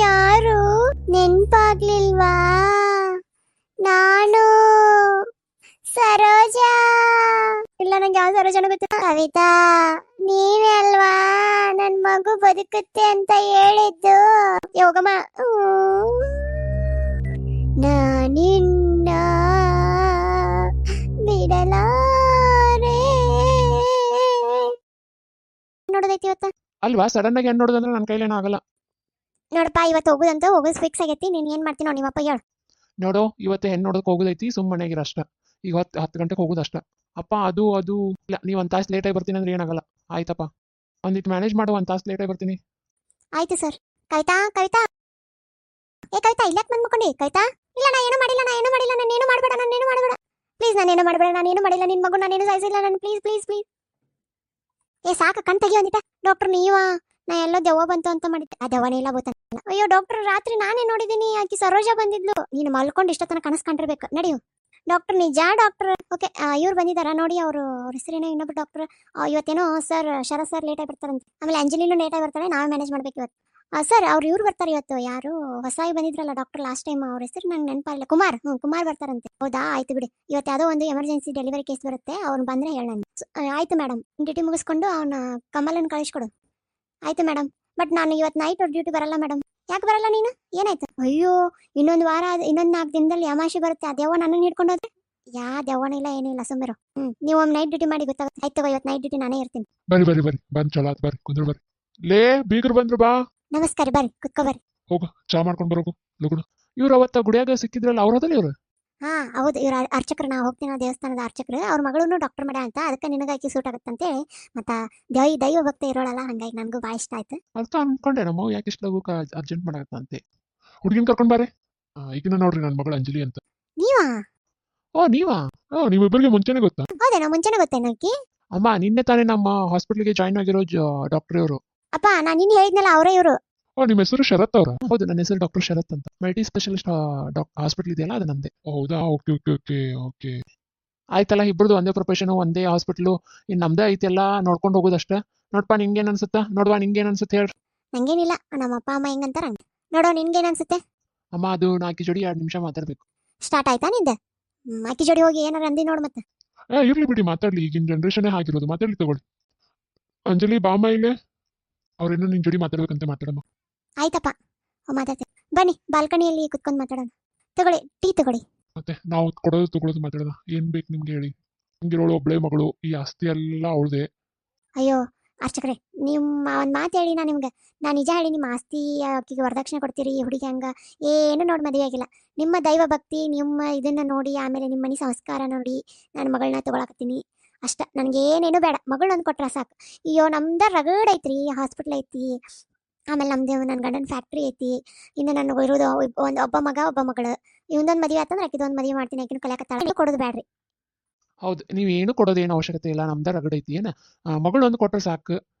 Speaker 2: ಯಾರು? ನೆನ್ಪಾಗ್ಲಿಲ್ವಾ? ನಾನು ಸರೋಜಾ. ಇಲ್ಲ, ನಂಗೆ ಯಾವ ಸರೋಜನ ಗೊತ್ತಿಲ್ಲ. ಕವಿತಾ, ನೀವೇ ಅಲ್ವಾ ನನ್ ಮಗು ಬದುಕುತ್ತೆ ಅಂತ ಹೇಳಿದ್ದು? ಯೋಗಮ್ಮ, ನಾನಿನ್ನ ಬಿಡಲಾರೆ. ನೋಡೋದೈತಿ ಇವತ್ತ?
Speaker 1: ಅಲ್ವಾ, ಸಡನ್ ಆಗಿ ಹೆಣ್ಣು ನೋಡೋದಂದ್ರೆ ನನ್ನ ಕೈಲೇನೂ ಆಗಲ್ಲ.
Speaker 2: ನೋಡಪ್ಪ, ಇವತ್ತು ಹೋಗುದಂತ ಹೋಗೋದು ಫಿಕ್ಸ್ ಆಗೈತಿ. ನೀನ್ ಏನ್ ಮಾಡ್ತೀನಿ ನೋಡಿ ನಿಮ್ಮಪ್ಪ ಹೇಳು.
Speaker 1: ನೋಡು, ಇವತ್ತು ಹೆಣ್ಣು ನೋಡೋಕೆ ಹೋಗೋದೈತಿ, ಸುಮ್ಮನೆಗಿರ ಅಷ್ಟ. ಈಗ 10 ಗಂಟೆಗೆ ಹೋಗೋದು ಅಷ್ಟ. ಅಪ್ಪ ಅದು ಇಲ್ಲ, ನೀವು ಒಂದು ತಾಸು ಲೇಟಾಗಿ ಬರ್ತೀನಿ ಅಂದ್ರೆ ಏನಾಗಲ್ಲ. ಆಯ್ತಪ್ಪ, ಒಂದಿಟ್ಟು ಮ್ಯಾನೇಜ್ ಮಾಡು, 1 ತಾಸು ಲೇಟಾಗಿ ಬರ್ತೀನಿ.
Speaker 2: ಆಯ್ತು ಸರ್. ಕವಿತಾ, ಕವಿತಾ, ಏ ಕವಿತಾ, ಇಲ್ಲಾಕ್ ಬಂದ್ಕೊಂಡಿ? ಕವಿತಾ, ಇಲ್ಲ, ನಾ ಏನು ಮಾಡಿಲ್ಲ, ನಾನೇನು ಮಾಡಬೇಡ ಪ್ಲೀಸ್, ನಾನೇನು ಮಾಡಬೇಡ, ನಾನೇನು ಮಾಡಿಲ್ಲ. ನಿನ್ ಮಗು ನಾನೇನು ಸಾಯಿಸಿಲ್ಲ. ನಾನು ಪ್ಲೀಸ್ ಪ್ಲೀಸ್ ಪ್ಲೀಸ್. ಏ ಸಾಕು, ಕಣ್ ತೆಗಿ ಒಂದಿಟ. ಡಾಕ್ಟರ್ ನೀವಾ? ನಾ ಎಲ್ಲೋ ದೆವ್ವ ಬಂತು ಅಂತ ಮಾಡಿದ್ದೆ. ಆ ದೆವ್ವನೇ ಇಲ್ಲ, ಗೊತ್ತಾಗಿಲ್ಲ. ಅಯ್ಯೋ ಡಾಕ್ಟರ್, ರಾತ್ರಿ ನಾನೇ ನೋಡಿದೀನಿ, ಆಕಿ ಸರೋಜಾ ಬಂದಿದ್ಲು. ನೀನು ಮಲ್ಕೊಂಡು ಇಷ್ಟೊತ್ತನ ಕನಸು ಕಂಡಿರ್ಬೇಕು. ನಡೆಯು. ಡಾಕ್ಟರ್ ನಿಜ ಡಾಕ್ಟರ್. ಓಕೆ, ಇವ್ರು ಬಂದಿದ್ದಾರಾ ನೋಡಿ. ಅವ್ರ ಹೆಸರೇನೋ, ಇನ್ನೊಬ್ರು ಡಾಕ್ಟರ್. ಇವತ್ತೇನೋ ಸರ್, ಶರತ್ ಸರ್ ಲೇಟಾಗಿ ಬರ್ತಾರಂತೆ. ಆಮೇಲೆ ಅಂಜಲಿನೂ ಲೇಟಾಗಿ ಬರ್ತಾಳೆ. ನಾವೇ ಮ್ಯಾನೇಜ್ ಮಾಡ್ಬೇಕು ಇವತ್ತು. ಸರ್, ಇವ್ರು ಬರ್ತಾರೆ ಇವತ್ತು. ಯಾರು ಹೊಸಾಗಿ ಬಂದಿದ್ರಲ್ಲ ಡಾಕ್ಟರ್ ಲಾಸ್ಟ್ ಟೈಮ್, ಅವ್ರ ಹೆಸರು ನಂಗೆ ನೆನಪಾಗಿಲ್ಲ. ಕುಮಾರ್ ಬರ್ತಾರಂತೆ. ಹೌದಾ, ಆಯ್ತು ಬಿಡಿ. ಇವತ್ತು ಯಾವುದೋ ಒಂದು ಎಮರ್ಜೆನ್ಸಿ ಡೆಲಿವರಿ ಕೇಸ್ ಬರುತ್ತೆ. ಅವ್ನು ಬಂದ್ರೆ ಹೇಳ. ಆಯ್ತು ಮೇಡಮ್, ಡ್ಯೂಟಿ ಮುಗಿಸ್ಕೊಂಡು ಅವನ ಕಮಲನ್ನು ಕಳಿಸ್ಕೊಡು. ಆಯ್ತು ಮೇಡಮ್, ಬಟ್ ನಾನು ಇವತ್ತು ನೈಟ್ ಡ್ಯೂಟಿ ಬರಲ್ಲ ಮೇಡಮ್. ಯಾಕೆ ಬರಲ್ಲ ನೀನು? ಏನಾಯ್ತು? ಅಯ್ಯೋ, ಇನ್ನೊಂದು ವಾರ, ಇನ್ನೊಂದು 4 ದಿನದಲ್ಲಿ ಯಮಾಶಿ ಬರುತ್ತೆ. ಆ ದೆವ್ವ ನನ್ನನ್ನು ಹಿಡ್ಕೊಂಡು ಹೋದ್ರೆ? ಯಾ ದೆವ್ವನ ಇಲ್ಲ, ಏನಿಲ್ಲ, ಸುಮ್ಮಿರು. ನೀವು ಒಮ್ಮೆ ನೈಟ್ ಡ್ಯೂಟಿ ಮಾಡಿ ಗೊತ್ತಾಗುತ್ತೆ. ಆಯ್ತು, ಇವತ್ತು ನೈಟ್ ಡ್ಯೂಟಿ ನಾನೇ ಇರ್ತೀನಿ.
Speaker 1: ಬರ್ರಿ ಬಂದ್ ಚಲೋ ಆತ್, ಬರ್ರಿ ಕುಂದ್ರು ಬರ್ರಿ. ಲೇ ಬೀಗರು ಬಂದ್ರು, ಬಾ.
Speaker 2: ನಮಸ್ಕಾರ, ಬರ್ರಿ ಕುತ್ಕೋ ಬರ್ರಿ.
Speaker 1: ಹೋಗ ಚಾ ಮಾಡ್ಕೊಂಡ್ ಬರೋಗು ಲಗುಣ. ಇವ್ರು ಅವತ್ತ ಗುಡಿಯಾಗ ಸಿಕ್ಕಿದ್ರಲ್ಲ, ಅವ್ರದಲ್ಲ ಇವ್ರು?
Speaker 2: ಹಾ ಹೌದು, ಇವ್ರ ಅರ್ಚಕರು. ನಾ ಹೋಗ್ತೀನಿ ದೇವಸ್ಥಾನದ ಅರ್ಚಕರು. ಅವ್ರ ಮಗಳನ್ನು ಡಾಕ್ಟರ್ ಮಾಡ್ಯ ಅಂತ, ಅದಕ್ಕೆ ನಿನಗಾಕಿ ಸೂಟ್ ಆಗುತ್ತೆ ಅಂತೇಳಿ. ಮತ್ತ ದೈವ ಭಕ್ತಿ ಇರೋಳಲ್ಲ, ಹಂಗಾಗಿ ನನಗೂ ಭಾಳ ಇಷ್ಟ ಆಯ್ತು.
Speaker 1: ಅದಕ್ಕೆ ಅನ್ಕೊಂಡೆ ನಮ್ಮ ಯಾಕೆ ಇಷ್ಟ ಲಗು ಅರ್ಜೆಂಟ್ ಮಾಡಕತ್ತಂತೆ. ಹುಡುಗಿನ ಕರ್ಕೊಂಡ್ ಬಾರೆ. ಈಗಿನ ನೋಡ್ರಿ ನನ್ನ ಮಗಳು ಅಂಜಲಿ ಅಂತ.
Speaker 2: ನೀವಾ?
Speaker 1: ನೀವಾ? ನೀವಿಬ್ಬರಿಗೆ ಮುಂಚೆನೆ ಗೊತ್ತಾ?
Speaker 2: ಹೌದೇನೋ, ಮುಂಚೆನೆ ಗೊತ್ತೇನೋ ಆಕಿ?
Speaker 1: ಅಮ್ಮ, ನಿನ್ನೆ ತಾನೇ ನಮ್ಮ ಹಾಸ್ಪಿಟ್ಲಿಗೆ ಜಾಯ್ನ್ ಆಗಿರೋ ಡಾಕ್ಟರ್ ಇವರು.
Speaker 2: ಅಪ್ಪ, ನಾನು ನಿನ್ನ ಹೇಳಿದ್ನಲ್ಲ, ಅವರೇ ಇವರು.
Speaker 1: ನಿಮ್ಮ ಹೆಸರು ಶರತ್ ಅವರ? ಹೌದು, ನನ್ನ ಹೆಸರು ಡಾಕ್ಟರ್ ಶರತ್ ಅಂತ. ಮಲ್ಟಿ ಸ್ಪೆಷಲಿಸ್ಟ್ ಹಾಸ್ಪಿಟಲ್ ಇದೆಯಲ್ಲ, ಅದು ನಮ್ದೆ. ಹೌದಾ, ಓಕೆ ಓಕೆ ಓಕೆ ಓಕೆ. ಆಯ್ತಲ್ಲ, ಇಬ್ಬರದು ಒಂದೇ ಪ್ರೊಫೆಷನ್, ಒಂದೇ ಹಾಸ್ಪಿಟ್ಲು. ಇನ್ನು ನಮ್ದೇ ಐತೆಲ್ಲ ನೋಡ್ಕೊಂಡು ಹೋಗೋದಷ್ಟ. ನೋಡ್ಪಾ, ನಿಂಗೇನ್ ಅನ್ಸುತ್ತಾ? ನೋಡ್ವಾ, ನಿಂಗೇನ್ ಅನ್ಸುತ್ತೆ ಹೇಳ್ರಿ.
Speaker 2: ನಂಗೇನಿಲ್ಲ, ನಮ್ಮ ಅಪ್ಪ ಅಮ್ಮ ಹೆಂಗಂತಾರ ಹಂಗೆ. ನೋಡೋ, ನಿನ್ಗೇನ್ ಅನ್ಸುತ್ತೆ?
Speaker 1: ಅಮ್ಮ, ಅದು ನಾಲ್ಕು ಜೋಡಿ 2 ನಿಮಿಷ ಮಾತಾಡ್ಬೇಕು.
Speaker 2: ಸ್ಟಾರ್ಟ್ ಆಯ್ತಾ ನಿಂದ? ಅಕ್ಕಿ ಜೋಡಿ ಹೋಗಿ ಏನಾರ ಅಂದಿ ನೋಡ್ ಮತ್ತೆ.
Speaker 1: ಇರ್ಲಿ ಬಿಡಿ, ಮಾತಾಡ್ಲಿ. ಈಗಿನ ಜನರೇಷನ್ನೇ ಆಗಿರೋದು. ಮಾತಾಡ್ಲಿ ತಗೊಳ್ಳಿ. ಅಂಜಲಿ, ಬಾಮ್ಮ ಇಲ್ಲೇ. ಅವ್ರೇನೋ ನಿನ್ ಜೋಡಿ ಮಾತಾಡ್ಬೇಕಂತ ಮಾತಾಡಮ್ಮ.
Speaker 2: ಆಯ್ತಪ್ಪ, ಮಾತಾಡ್ತೀನಿ. ಬನ್ನಿ, ಬಾಲ್ಕನಿಯಲ್ಲಿ ಕುತ್ಕೊಂಡು ಮಾತಾಡೋಣ. ತಗೊಳ್ಳಿ, ಟೀ ತಗೊಳ್ಳಿ.
Speaker 1: ಮತ್ತೆ ನಾವು ತಗೊಳ್ಳೋದು ಮಾತಾಡೋಣ. ಏನ್ ಬೇಕು ನಿಮ್ಗೆ ಹೇಳಿ. ನಿಮ್ಗಿರೋಳು ಒಬ್ಳೆ ಮಗಳು, ಈ ಆಸ್ತಿ ಎಲ್ಲ ಅವಳದೆ.
Speaker 2: ಅಯ್ಯೋ ಅರ್ಚಕ್ರೆ, ನಿಮ್ಮ ಒಂದು ಮಾತು ಹೇಳಿ. ನಾನು ನಿಜ ಹೇಳಿ, ನಿಮ್ಮ ಆಸ್ತಿ ಆಕಿಗೆ ವರದಕ್ಷಿಣೆ ಕೊಡ್ತೀರಿ, ಈ ಹುಡುಗಿ ಹಂಗ ಏನು ನೋಡಿ ಮದುವೆ ಆಗಿಲ್ಲ. ನಿಮ್ಮ ದೈವ ಭಕ್ತಿ, ನಿಮ್ಮ ಇದನ್ನ ನೋಡಿ, ಆಮೇಲೆ ನಿಮ್ಮ ಮನೆ ಸಂಸ್ಕಾರ ನೋಡಿ ನನ್ನ ಮಗಳನ್ನ ತಗೊಳಕತ್ತೀನಿ ಅಷ್ಟ. ನನಗೇನೇನು ಬೇಡ, ಮಗಳನ್ನೊಂದು ಕೊಟ್ರೆ ಸಾಕು. ಅಯ್ಯೋ, ನಮ್ದ ರಗಡ್ ಐತ್ರಿ, ಹಾಸ್ಪಿಟ್ಲ್ ಐತಿ, ಆಮೇಲೆ ನಮ್ದು ನನ್ನ ಗಂಡನ ಫ್ಯಾಕ್ಟ್ರಿ ಐತಿ. ಇನ್ನು ನನಗೆ ಇರೋದು ಒಬ್ಬ ಮಗ, ಒಬ್ಬ ಮಗಳು. ಇವೊಂದೊಂದು ಮದುವೆ ಆತಂದ್ರೆ ಆಕಿದೊಂದು ಮದುವೆ ಮಾಡ್ತೀನಿ. ಆಕಿನ ಕಲಿಯಾಕತ್ತಾಳ, ಕೊಡೋದು ಬೇಡ್ರಿ.
Speaker 1: ಹೌದು, ನೀವೇನು ಕೊಡೋದೇನು ಅವಶ್ಯಕತೆ ಇಲ್ಲ. ನಮ್ದ ರಗಡೈತಿ. ಏನ ಮಗಳು ಒಂದು ಕೊಟ್ರೆ ಸಾಕು,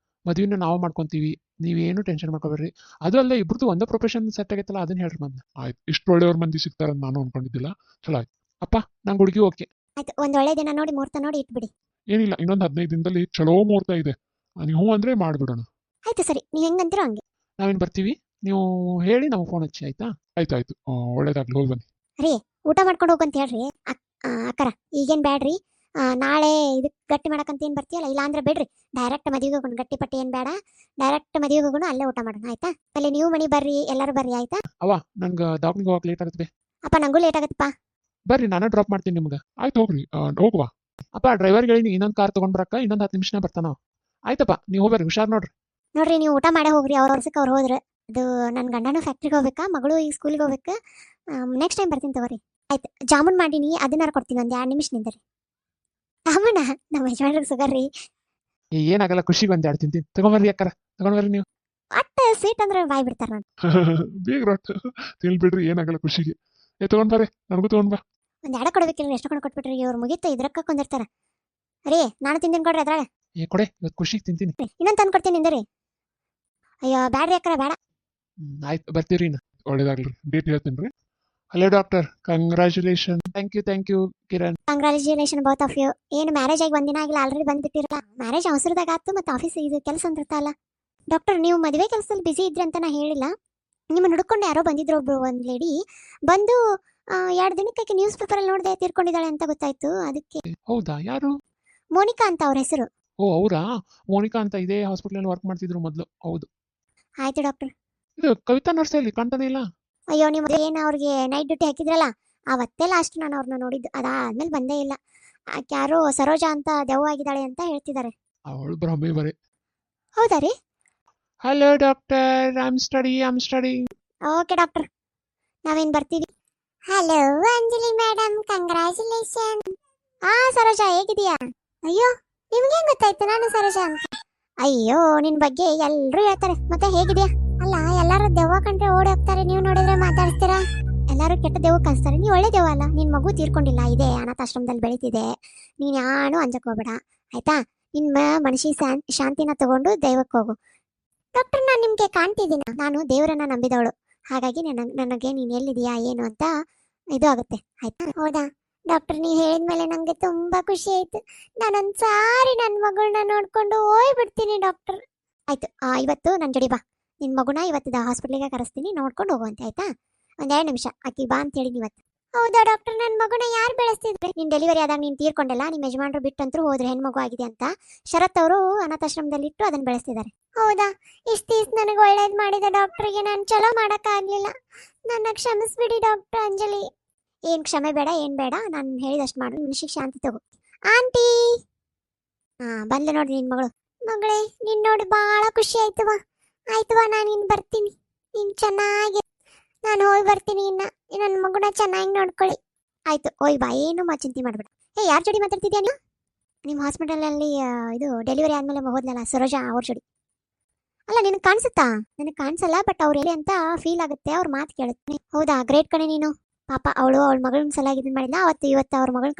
Speaker 1: ಮದುವೆನ ನಾವು ಮಾಡ್ಕೊಂತೀವಿ. ನೀವೇನು ಟೆನ್ಷನ್ ಮಾಡ್ಕೋಬೇಡ್ರಿ. ಅದು ಅಲ್ಲದೆ ಇಬ್ರದ್ದು ಒಂದೇ ಪ್ರೊಫೆಷನ್ ಸೆಟ್ ಆಗೈತಲ್ಲ, ಅದನ್ನ ಹೇಳ್ರಿ ಮೊದ್ಲು. ಆಯ್ತು, ಇಷ್ಟು ಒಳ್ಳೆಯವ್ರ ಮಂದಿ ಸಿಗ್ತಾರಂತ ನಾನು ಅನ್ಕೊಂಡಿದ್ದಿಲ್ಲ. ಚಲೋ ಆಯ್ತು. ಅಪ್ಪ, ನಂಗೆ ಹುಡುಗಿ ಓಕೆ.
Speaker 2: ಆಯ್ತು, ಒಂದು ಒಳ್ಳೆ ದಿನ ನೋಡಿ, ಮುಹೂರ್ತ ನೋಡಿ ಇಟ್ಬಿಡಿ.
Speaker 1: ಏನಿಲ್ಲ, ಇನ್ನೊಂದು 15 ದಿನದಲ್ಲಿ ಚಲೋ ಮುಹೂರ್ತ ಇದೆ. ನೀವು ಅಂದ್ರೆ ಮಾಡ್ಬಿಡೋಣ.
Speaker 2: ಆಯ್ತು ಸರಿ, ನೀವು ಹೆಂಗಂತೀರೋ ಹಂಗೆ.
Speaker 1: ನಾವೇನು ಬರ್ತೀವಿ, ನೀವು ಹೇಳಿ ನಮಗೆ ಫೋನ್ ಹಚ್ಚಿ. ಆಯ್ತಾ? ಆಯ್ತು, ಒಳ್ಳೇದಾಗ್ಲಿ, ಹೋಗಿ ಬನ್ನಿ.
Speaker 2: ರೀ, ಊಟ ಮಾಡ್ಕೊಂಡು ಹೋಗಂತ ಹೇಳ್ರಿ. ಅಕ್ಕರ, ಈಗೇನು ಬ್ಯಾಡ್ರಿ. ನಾಳೆ ಇದಕ್ಕೆ ಗಟ್ಟಿ ಮಾಡಕ್ಕಂತ ಏನು ಬರ್ತೀಯಲ್ಲ, ಇಲ್ಲ ಅಂದ್ರೆ ಬೇಡ್ರಿ. ಡೈರೆಕ್ಟ್ ಮದುವೆಗೆ ಹೋಗೋಣ. ಗಟ್ಟಿ ಪಟ್ಟಿ ಏನು ಬೇಡ, ಡೈರೆಕ್ಟ್ ಮದುವೆಗೆ ಹೋಗೋಣ, ಅಲ್ಲೇ ಊಟ ಮಾಡೋಣ. ಆಯ್ತಾ? ಅಲ್ಲಿ ನೀವು ಮನೆ ಬರ್ರಿ, ಎಲ್ಲರೂ ಬರ್ರಿ. ಆಯ್ತಾ?
Speaker 1: ನಂಗೆ ದವಾಖಾನೆಗೆ ಹೋಗಕ್ಕೆ ಲೇಟ್ ಆಗುತ್ತೆ.
Speaker 2: ಅಪ್ಪ, ನಂಗೂ ಲೇಟ್ ಆಗತ್ತಪ್ಪ.
Speaker 1: ಬರ್ರಿ, ನಾನು ಡ್ರಾಪ್ ಮಾಡ್ತೀನಿ ನಿಮ್ಗೆ. ಆಯ್ತು, ಹೋಗ್ರಿ. ಹೋಗುವ. ಅಪ್ಪ, ಡ್ರೈವರ್ಗೆ ಹೇಳಿ ಇನ್ನೊಂದು ಕಾರ್ ತೊಗೊಂಡ್ ಬರಕ್ಕ, ಇನ್ನೊಂದು 10 ನಿಮಿಷನೇ ಬರ್ತಾನ. ಆಯ್ತಪ್ಪ, ನೀವು ಹೋಗ್ಬರ್ರಿ, ಹುಷಾರ್ ನೋಡ್ರಿ.
Speaker 2: ನೋಡ್ರಿ, ನೀವು ಊಟ ಮಾಡೇ ಹೋಗ್ರಿ. ಅವ್ರ ವರ್ಷಕ್ಕೆ ಅವ್ರು ಹೋದ್ರೆ. ಅದು ನನ್ನ ಗಂಡನೂ ಫ್ಯಾಕ್ಟ್ರಿಗೆ ಹೋಗ್ಬೇಕಾ, ಮಗಳು ಈಗ ಸ್ಕೂಲಿಗೆ ಹೋಗ್ಬೇಕು. ನೆಕ್ಸ್ಟ್ ಟೈಮ್ ಬರ್ತೀನಿ ತಗೋರಿ. ಆಯ್ತು, ಜಾಮೂನ್ ಮಾಡೀನಿ, ಅದನ್ನಾರು ಕೊಡ್ತೀನಿ. ಒಂದು 2 ನಿಮಿಷ ನಿಂದ್ರಿ. ಜಾಮೂನ ನಮ್ಮ ಯಜಮಾನ್ರಿಗೆ ಸುಗರ್ ರೀ.
Speaker 1: ಏನಾಗಲ್ಲ, ಖುಷಿಗೆ 1 2 ತಿಂತೀನಿ. ತಗೊಂಬರ್ರಿ ಅಕ್ಕಾರ, ತಗೊಂಡ್ಬರ್ರಿ ನೀವು.
Speaker 2: ಒಟ್ಟು ಸ್ವೀಟ್ ಅಂದ್ರೆ ಬಾಯ್ ಬಿಡ್ತಾರ ನಾನು.
Speaker 1: ಬೇಗ ರೊಟ್ಟ ತಿಳ್ಬಿಡ್ರಿ, ಏನಾಗಲ್ಲ ಖುಷಿಗೆ. ತಗೊಂಡ್ಬರ್ರಿ, ನನಗೂ ತಗೊಂಡ್ ಬಾ.
Speaker 2: ಒಂದು 2 ಕೊಡ್ಬೇಕಿಲ್ಲ, ಎಷ್ಟು ಕೊಟ್ಬಿಟ್ರಿ ಇವ್ರು. ಮುಗೀತು, ಇದ್ರಕ್ಕ ಕೊಂದಿರ್ತಾರ ರೀ. ನಾನು ತಿಂತೀನಿ, ಕೊಡ್ರಿ ಅದ್ರಾಗ.
Speaker 1: ಕೊಡೆ, ಇವತ್ತು ಖುಷಿಗೆ ತಿಂತೀನಿ.
Speaker 2: ಇನ್ನೊಂದು ತಂದು ಕೊಡ್ತೀನಿ ನಿಂದ್ರಿ. ಅಯ್ಯೋ ಬ್ಯಾಡ್ರಿ ಅಕ್ಕರ, ಬೇಡ.
Speaker 1: ಆಯ್ತು ಬರ್ತೀರಿ ನಾ. ಒಳ್ಳೇದಾಗ್ಲಿ, ಡೇಟ್ ಹೇಳ್ತೀನಿ ರೀ. Hello doctor, congratulation. Thank you Kiran.
Speaker 2: Congratulation both of you. ಏನು ಮ್ಯಾರೇಜ್ ಆಗಿ ಒಂದಿನ ಆಗಿಲ್ಲ ಆಲ್ರೆಡಿ ಬಂದ್ಬಿಟ್ಟಿರಲ್ಲ. ಮ್ಯಾರೇಜ್ ಅವಸರದಾಗ ಆಯ್ತು, ಮತ್ತೆ ಆಫೀಸ್ ಇದು ಕೆಲಸ ಅಂತಿರ್ತಲ್ಲ. ಡಾಕ್ಟರ್, ನೀವು ಮದುವೆ ಕೆಲಸದಲ್ಲಿ ಬಿಸಿ ಇದ್ರಿ ಅಂತ ನಾ ಹೇಳಿಲ್ಲ. ನಿಮ್ಮನ್ನು ಹುಡುಕೊಂಡು ಯಾರೋ ಬಂದಿದ್ರು, ಒಬ್ರು ಒಂದು ಲೇಡಿ ಬಂದು 2 ದಿನಕ್ಕೆ ನ್ಯೂಸ್ ಪೇಪರಲ್ಲಿ ನೋಡಿದೆ ತೀರ್ಕೊಂಡಿದ್ದಾಳೆ ಅಂತ ಗೊತ್ತಾಯ್ತು. ಅದಕ್ಕೆ
Speaker 1: ಹೌದಾ, ಯಾರು?
Speaker 2: ಮೋನಿಕಾ ಅಂತ ಅವ್ರ ಹೆಸರು.
Speaker 1: ಓ ಅವರಾ? ಮೋನಿಕಾ ಅಂತ ಇದೇ ಹಾಸ್ಪಿಟಲ್ ವರ್ಕ್ ಮಾಡ್ತಿದ್ರು ಮೊದಲು. ಹೌದು.
Speaker 2: ಆಯ್ತು ಡಾಕ್ಟರ್.
Speaker 1: ಇದು ಕವಿತಾ ನರ್ಸ್ ಎಲ್ಲಿ ಕಾಣ್ತಾನೆ ಇಲ್ಲ?
Speaker 2: ಅಯ್ಯೋ, ನೀವು ಏನು ಅವ್ರಿಗೆ ನೈಟ್ ಡ್ಯೂಟಿ ಹಾಕಿದ್ರಲ್ಲ ಅವತ್ತೇ ಲಾಸ್ಟ್ ನಾನು ಅವ್ರನ್ನ ನೋಡಿದ್ದು. ಅದಾದ್ಮೇಲೆ ಬಂದೇ ಇಲ್ಲ. ಆಕೆ ಯಾರೋ ಸರೋಜಾ ಅಂತ ದೆವ್ವ ಆಗಿದ್ದಾಳೆ ಅಂತ ಹೇಳ್ತಿದ್ದಾರೆ.
Speaker 1: ಅವಳು ಭ್ರಮೆ ಬರೇ.
Speaker 2: ಹೌದಾ ರೀ?
Speaker 1: Hello doctor, I am study.
Speaker 2: Okay doctor, ನಾವೇನ್ ಬರ್ತೀವಿ. Hello Anjali madam, congratulation. Saroja ಹೇಗಿದೀಯಾ? ಅಯ್ಯೋ, ನಿಮ್ಗೆ ಹೆಂಗ್ ಗೊತ್ತಾಯ್ತು ನಾನು ಸರೋಜಾ ಅಂತ? ಅಯ್ಯೋ, ನಿನ್ ಬಗ್ಗೆ ಎಲ್ರು ಹೇಳ್ತಾರೆ. ಮತ್ತೆ ಹೇಗಿದ್ಯಾ? ಅಲ್ಲ, ಎಲ್ಲಾರು ದೆವ್ವ ಕಂಡ್ರೆ ಓಡಿ ಹೋಗ್ತಾರೆ, ನೀವು ನೋಡಿದ್ರೆ ಮಾತಾಡ್ತೀರಾ. ಎಲ್ಲಾರು ಕೆಟ್ಟ ದೆವ್ವ ಕನ್ಸ್ತಾರೆ, ನೀವು ಒಳ್ಳೆ ದೆವ್ವ ಅಲ್ಲ. ನಿನ್ ಮಗು ತೀರ್ಕೊಂಡಿಲ್ಲ, ಇದೆ ಅನಾಥಾಶ್ರಮದಲ್ಲಿ ಬೆಳೀತಿದೆ. ನೀನ್ ಯಾನು ಅಂಜಕ್ ಹೋಗ್ಬೇಡ ಆಯ್ತಾ. ನಿಮ್ಮ ಮನಸ್ಸಿ ಶಾಂತಿನ ತಗೊಂಡು ದೈವಕ್ಕೆ ಹೋಗು. ಡಾಕ್ಟರ್, ನಾನು ನಿಮ್ಗೆ ಕಾಣ್ತಿದ್ದೀನ, ನಾನು ದೇವರನ್ನ ನಂಬಿದವಳು. ಹಾಗಾಗಿ ನನಗೆ ನೀನು ಎಲ್ಲಿದೀಯಾ ಏನು ಅಂತ ಇದು ಆಗುತ್ತೆ ಆಯ್ತಾ. ಹೌದಾ ಡಾಕ್ಟರ್, ನೀವು ಹೇಳಿದ್ಮೇಲೆ ನಂಗೆ ತುಂಬಾ ಖುಷಿ ಆಯ್ತು. ನಾನೊಂದ್ಸಾರಿ ನನ್ನ ಮಗಳನ್ನ ನೋಡ್ಕೊಂಡು ಹೋಗ್ಬಿಡ್ತೀನಿ ಡಾಕ್ಟರ್. ಆಯ್ತು, ಇವತ್ತು ನನ್ನ ಜೋಡಿ ಬಾ. ನಿನ್ನ ಮಗುನ ಇವತ್ತು ಹಾಸ್ಪಿಟ್ಲಿಗೆ ಕರೆಸ್ತೀನಿ, ನೋಡ್ಕೊಂಡು ಹೋಗುವಂತೆ ಆಯ್ತಾ. 2 ನಿಮಿಷ ಆಕಿ ಬಾ ಅಂತ ಹೇಳಿ ಇವತ್ತು. ಹೌದಾ ಡಾಕ್ಟರ್, ನನ್ನ ಮಗುನ ಯಾರು ಬೆಳೆಸ್ತಿದ್ರೆ? ನೀನು ಡೆಲಿವರಿ ಆದಾಗ ನೀನು ತೀರ್ಕೊಂಡಲ್ಲ, ನಿಮ್ಮ ಯಜಮಾನರು ಬಿಟ್ಟಂತರೂ ಹೋದ್ರೆ ಹೆಣ್ಮಗು ಆಗಿದೆ ಅಂತ ಶರತ್ ಅವರು ಅನಾಥಾಶ್ರಮದಲ್ಲಿ ಇಟ್ಟು ಅದನ್ನ ಬೆಳೆಸ್ತಿದ್ದಾರೆ. ಹೌದಾ? ಇಷ್ಟು ದಿವಸ ನನಗೆ ಒಳ್ಳೇದು ಮಾಡಿದ ಡಾಕ್ಟ್ರಿಗೆ ನಾನು ಚಲೋ ಮಾಡೋಕ್ಕಾಗಲಿಲ್ಲ. ನನ್ನ ಕ್ಷಮಿಸ್ಬಿಡಿ ಡಾಕ್ಟರ್. ಅಂಜಲಿ, ಏನು ಕ್ಷಮೆ ಬೇಡ, ಏನು ಬೇಡ, ನಾನು ಹೇಳಿದಷ್ಟು ಮಾಡು. ಮನುಷ್ಯಕ್ಕೆ ಶಾಂತಿ ತಗೋ. ಆಂಟಿ, ಬಂದ್ಲೆ ನೋಡಿ ನಿನ್ನ ಮಗಳು. ಮಗಳೇ, ನಿನ್ನ ನೋಡಿ ಭಾಳ ಖುಷಿ ಆಯ್ತವ. ಆಯ್ತವ, ನಾನು ಇನ್ನು ಬರ್ತೀನಿ. ನೀನು ಚೆನ್ನಾಗಿ, ನಾನು ಹೋಗಿ ಬರ್ತೀನಿ. ನನ್ನ ಮಗುನ ಚೆನ್ನಾಗಿ ನೋಡ್ಕೊಳ್ಳಿ. ಆಯ್ತು, ಹೋಯ್ ಬಾ, ಏನು ಚಿಂತೆ ಮಾಡ್ಬೇಡ. ಯಾರ ಜೋಡಿ ಮಾತಾಡ್ತಿದ್ಯಾ ನೀವು? ನಿಮ್ಮ ಹಾಸ್ಪಿಟಲಲ್ಲಿ ಇದು ಡೆಲಿವರಿ ಆದಮೇಲೆ ಹೋದ್ಲಲ್ಲ ಸರೋಜಾ, ಅವ್ರ ಜೋಡಿ. ಅಲ್ಲ, ನಿನಗೆ ಕಾಣಿಸುತ್ತಾ? ನನಗೆ ಕಾಣಿಸಲ್ಲ, ಬಟ್ ಅವ್ರು ಎಲ್ಲಿ ಅಂತ ಫೀಲ್ ಆಗುತ್ತೆ, ಅವ್ರ ಮಾತು ಕೇಳುತ್ತೆ. ಹೌದಾ, ಗ್ರೇಟ್ ಕಣೆ ನೀನು. ಪಾಪ ಅವಳು ಅವಳ ಮಗಳನ್ನ ಸಲಾಗಿ ಇದನ್ನ ಮಾಡಿಲ್ಲ. ಇವತ್ತು ಅವ್ರ ಮಗಳನ್ನ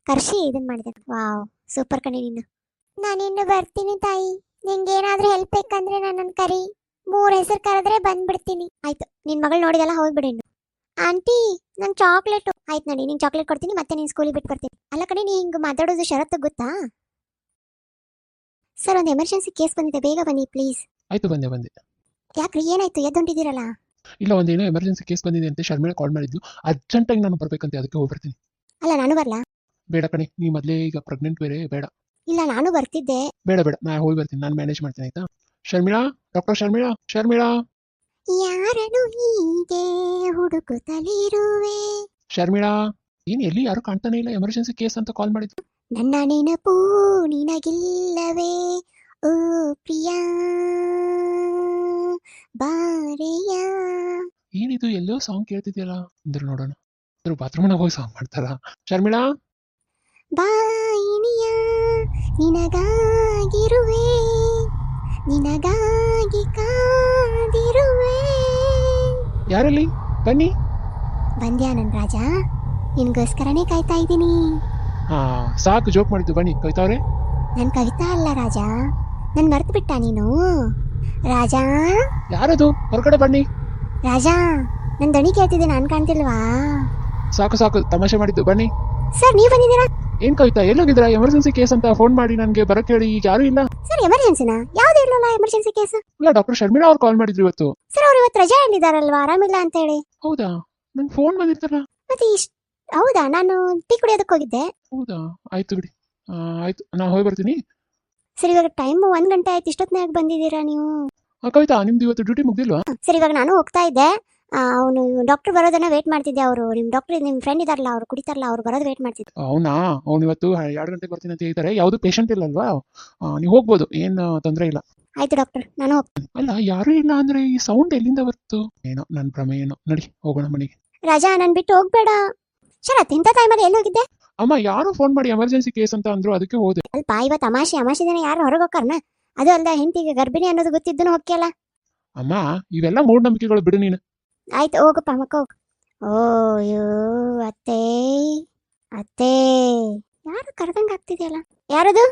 Speaker 2: ಕರ್ಸಿ ಇದನ್ನ ಮಾಡಿದೆ. ವಾವ್, ಸೂಪರ್ ಕಣೆ ನೀನು. ನಾನಿನ್ನು ಬರ್ತೀನಿ ತಾಯಿ. ನಿಂಗೆ ಏನಾದ್ರೂ ಹೆಲ್ಪ್ ಬೇಕಂದ್ರೆ ನನ್ನನ್ನು ಕರಿ. 3 ಹೆಸರು ಕರೆದ್ರೆ ಬಂದ್ಬಿಡ್ತೀನಿ. ಆಯ್ತು, ನಿನ್ ಮಗಳು ನೋಡಿದಲ್ಲ, ಹೋಗ್ಬಿಡಿ ಇನ್ನು. ಆಂಟಿ, ನಂಗೆ ಚಾಕ್ಲೇಟು. ಆಯ್ತು ನೋಡಿ, ನಿಂಗೆ ಚಾಕ್ಲೇಟ್ ಕೊಡ್ತೀನಿ, ಮತ್ತೆ ನೀನು ಸ್ಕೂಲಿಗೆ ಬಿಟ್ಟು ಬರ್ತೀನಿ. ಅಲ್ಲ ಕಣೆ, ನೀ ಹಿಂಗೆ ಮಾತಾಡೋದು ಶರತ್ತು ಗೊತ್ತಾ? ಸರ್, ಒಂದು ಎಮರ್ಜೆನ್ಸಿ ಕೇಸ್ ಬಂದಿದೆ, ಬೇಗ ಬನ್ನಿ ಪ್ಲೀಸ್.
Speaker 1: ಆಯ್ತು, ಬಂದೆ.
Speaker 2: ಯಾಕ್ರಿ, ಏನಾಯ್ತು? ಎದ್ದೊಂಟಿದ್ದೀರಲ್ಲ?
Speaker 1: ಇಲ್ಲ, ಒಂದೇನೋ ಎಮರ್ಜೆನ್ಸಿ ಕೇಸ್ ಬಂದಿದೆ ಅಂತ ಶರ್ಮಿಳಾ ಕಾಲ್ ಮಾಡಿದ್ಲು. ಅರ್ಜೆಂಟಾಗಿ ನಾನು ಬರ್ಬೇಕಂತೆ, ಅದಕ್ಕೆ ಹೋಗ್ಬರ್ತೀನಿ.
Speaker 2: ಅಲ್ಲ, ನಾನು ಬರ್ಲಾ?
Speaker 1: ಬೇಡ ಕಣೆ, ನೀ ಮೊದಲೇ ಈಗ ಪ್ರೆಗ್ನೆಂಟ್ ಬೇರೆ, ಬೇಡ.
Speaker 2: ಇಲ್ಲ, ನಾನು ಬರ್ತಿದ್ದೆ.
Speaker 1: ಬೇಡ, ನಾ ಹೋಗಿ ಬರ್ತೀನಿ, ನಾನು ಮ್ಯಾನೇಜ್ ಮಾಡ್ತೀನಿ ಆಯ್ತಾ. ಶರ್ಮಿಳಾ, ಡಾಕ್ಟರ್ ಶರ್ಮಿಳಾ.
Speaker 2: ಯಾರನು ಹೀಗೆ ಹುಡುಕುತ್ತಲಿರುವೆ.
Speaker 1: ಶರ್ಮಿಳಾ, ಏನ್ ಎಲ್ಲಿ ಯಾರು ಕಾಣ್ತಾನೆ ಇಲ್ಲ? ಎಮರ್ಜೆನ್ಸಿ ಕೇಸ್ ಅಂತ ಕಾಲ್ ಮಾಡಿದ್ರು.
Speaker 2: ನನ್ನ ನೆನಪು ನಿನಗಿಲ್ಲವೇ ಓ ಪ್ರಿಯಾ, ಬಾರೆಯ.
Speaker 1: ಏನಿದು, ಎಲ್ಲೋ ಸಾಂಗ್ ಕೇಳ್ತಿದ್ಯಲ್ಲ ಅಂದ್ರೆ ನೋಡೋಣ. ಬಾತ್ರೂಮ್ನಾಗ ಹೋಗಿ ಸಾಂಗ್ ಮಾಡ್ತಾರ? ಶರ್ಮಿಳಾ,
Speaker 2: ಬಾಯಿನಿಯ ನಿನಗಾಗಿರುವೆ, ನಿನಗಾಗಿ ಕಾದಿರುವೆ.
Speaker 1: ಯಾರಲ್ಲಿ? ಬನ್ನಿ.
Speaker 2: ಬಂದ್ಯಾ ನನ್ ರಾಜ? ನಿನ್ಗೋಸ್ಕರನೇ ಕಾಯ್ತಾ ಇದ್ದೀನಿ.
Speaker 1: ಹಾ, ಸಾಕು ಜೋಕ್ ಮಾಡಿದ್ದು, ಬನ್ನಿ. ಕವಿತಾವ್ರೆ?
Speaker 2: ನನ್ ಕವಿತಾ ಅಲ್ಲ ರಾಜ, ನನ್ ಮರ್ತು ಬಿಟ್ಟ ನೀನು? ರಾಜ,
Speaker 1: ಯಾರದು? ಹೊರಗಡೆ ಬನ್ನಿ.
Speaker 2: ರಾಜ, ನನ್ ದಣಿ ಕೇಳ್ತಿದ್ದೆ, ನಾನ್ ಕಾಣ್ತಿಲ್ವಾ?
Speaker 1: ಸಾಕು ತಮಾಷೆ ಮಾಡಿದ್ದು, ಬನ್ನಿ.
Speaker 2: ಸರ್, ನೀವು ಬಂದಿದ್ದೀರಾ?
Speaker 1: ಏನ್ ಕವಿತಾ, ಎಲ್ಲೋಗಿದ್ರ? ಎಮರ್ಜೆನ್ಸಿ ಕೇಸ್ ಅಂತ ಫೋನ್ ಮಾಡಿ ನನ್ಗೆ ಬರಕ್ ಹೇಳಿ, ಈಗ ಯಾರು ಇಲ್ಲ.
Speaker 2: ಸರ್, ಎಮರ್ಜೆನ್ಸಿನಾ? ಯಾವ್ದು ಇರಲಿಲ್ಲ ಎಮರ್ಜೆನ್ಸಿ ಕೇಸ್.
Speaker 1: ಇಲ್ಲ, ಡಾಕ್ಟರ್ ಶರ್ಮಿಳಾ ಅವ್ರು ಕಾಲ್ ಮಾಡಿದ್ರು ಇವತ್ತು.
Speaker 2: ಸರ್, ಅವ್ರು ಇವತ್ತು ರಜೆ ಹೇಳಿದಾರಲ್ವಾ, ಆರಾಮಿಲ್ಲ ಅಂತ ಹೇಳಿ.
Speaker 1: ಹೌದಾ? ನಂಗೆ ಫೋನ್ ಬಂದಿತ್ತಲ್ಲ.
Speaker 2: ಮತ್ತೆ ಹೌದಾ, ನಾನು ಟೀ ಕುಡಿಯೋದಕ್ಕೆ ಹೋಗಿದ್ದೆ.
Speaker 1: ಹೌದಾ, ಆಯ್ತು ಬಿಡಿ. ಆಯ್ತು, ನಾ ಹೋಗಿ ಬರ್ತೀನಿ.
Speaker 2: ಸರ್, ಇವಾಗ ಟೈಮ್ 1 ಗಂಟೆ ಆಯ್ತು, ಇಷ್ಟೊತ್ತಿನಾಗ ಬಂದಿದ್ದೀರಾ ನೀವು?
Speaker 1: ಕವಿತಾ, ನಿಮ್ದು ಇವತ್ತು ಡ್ಯೂಟಿ ಮುಗ್ದಿಲ್ವಾ?
Speaker 2: ಸರ್, ಇವಾಗ ನಾನು ಹೋಗ್ತಾ ಇದ್ದೆ. ಅವನು ಡಾಕ್ಟರ್ ಬರೋದನ್ನ ವೇಟ್ ಮಾಡ್ತಿದ್ದೆ. ಅವರು ನಿಮ್ಮ ಡಾಕ್ಟರ್, ನಿಮ್ಮ ಫ್ರೆಂಡ್ ಇದಾರಲ್ಲ, ಅವ್ರು ಕುಡಿತಾರಲ್ಲ, ಅವ್ರು ಬರೋದು ವೇಟ್ ಮಾಡ್ತಿದ್ದೆ.
Speaker 1: ಅವನಾ? ಅವ್ನು ಇವತ್ತು 2 ಗಂಟೆಗೆ ಬರ್ತೀನಿ ಅಂತ ಹೇಳ್ತಾರೆ. ಯಾವುದು ಪೇಷಂಟ್ ಇಲ್ಲಲ್ವಾ? ನೀವು ಹೋಗ್ಬೋದು, ಏನು ತೊಂದರೆ ಇಲ್ಲ.
Speaker 2: ಆಯ್ತು ಡಾಕ್ಟರ್, ನಾನು ಹೋಗ್ತೀನಿ.
Speaker 1: ಅಲ್ಲ, ಯಾರು ಇಲ್ಲ ಅಂದ್ರೆ ಈ ಸೌಂಡ್ ಎಲ್ಲಿಂದ ಬರ್ತು? ಏನೋ ನನ್ನ ಭ್ರಮೆ ಏನೋ. ನಡಿ ಹೋಗೋಣ ಮನೆಗೆ.
Speaker 2: ರಾಜಾ, ನನ್ ಬಿಟ್ಟು ಹೋಗ್ಬೇಡ. ಶರತ್, ಇಂಥ ಟೈಮಲ್ಲಿ ಎಲ್ಲಿ ಹೋಗಿದ್ದೆ?
Speaker 1: ಅಮ್ಮ ಯಾರು ಫೋನ್ ಮಾಡಿ ಎಮರ್ಜೆನ್ಸಿ ಕೇಸ್ ಅಂತ ಅಂದ್ರು, ಅದಕ್ಕೆ ಹೋದೆ.
Speaker 2: ಅಲ್ಪ, ಇವತ್ತು ಅಮಾಶೆ ದಿನ ಯಾರು ಹೊರಗೆ ಹೋಗ್ತಾರನ? ಅದು ಅಲ್ದ ಹೆಂಡತಿಗೆ ಗರ್ಭಿಣಿ ಅನ್ನೋದು ಗೊತ್ತಿದ್ದನು ಹೋಗ್ಯಲ್ಲ.
Speaker 1: ಅಮ್ಮ, ಇವೆಲ್ಲ ಮೂಢನಂಬಿಕೆಗಳು ಬಿಡು ನೀನು.
Speaker 2: ಆಯ್ತು, ಹೋಗಪ್ಪ, ಮಕ್ಕ ಹೋಗು. ಓಯೋ ಅತ್ತೆ, ಯಾರು ಕರೆದಂಗೆ ಆಗ್ತಿದೆಯಲ್ಲ? ಯಾರದು?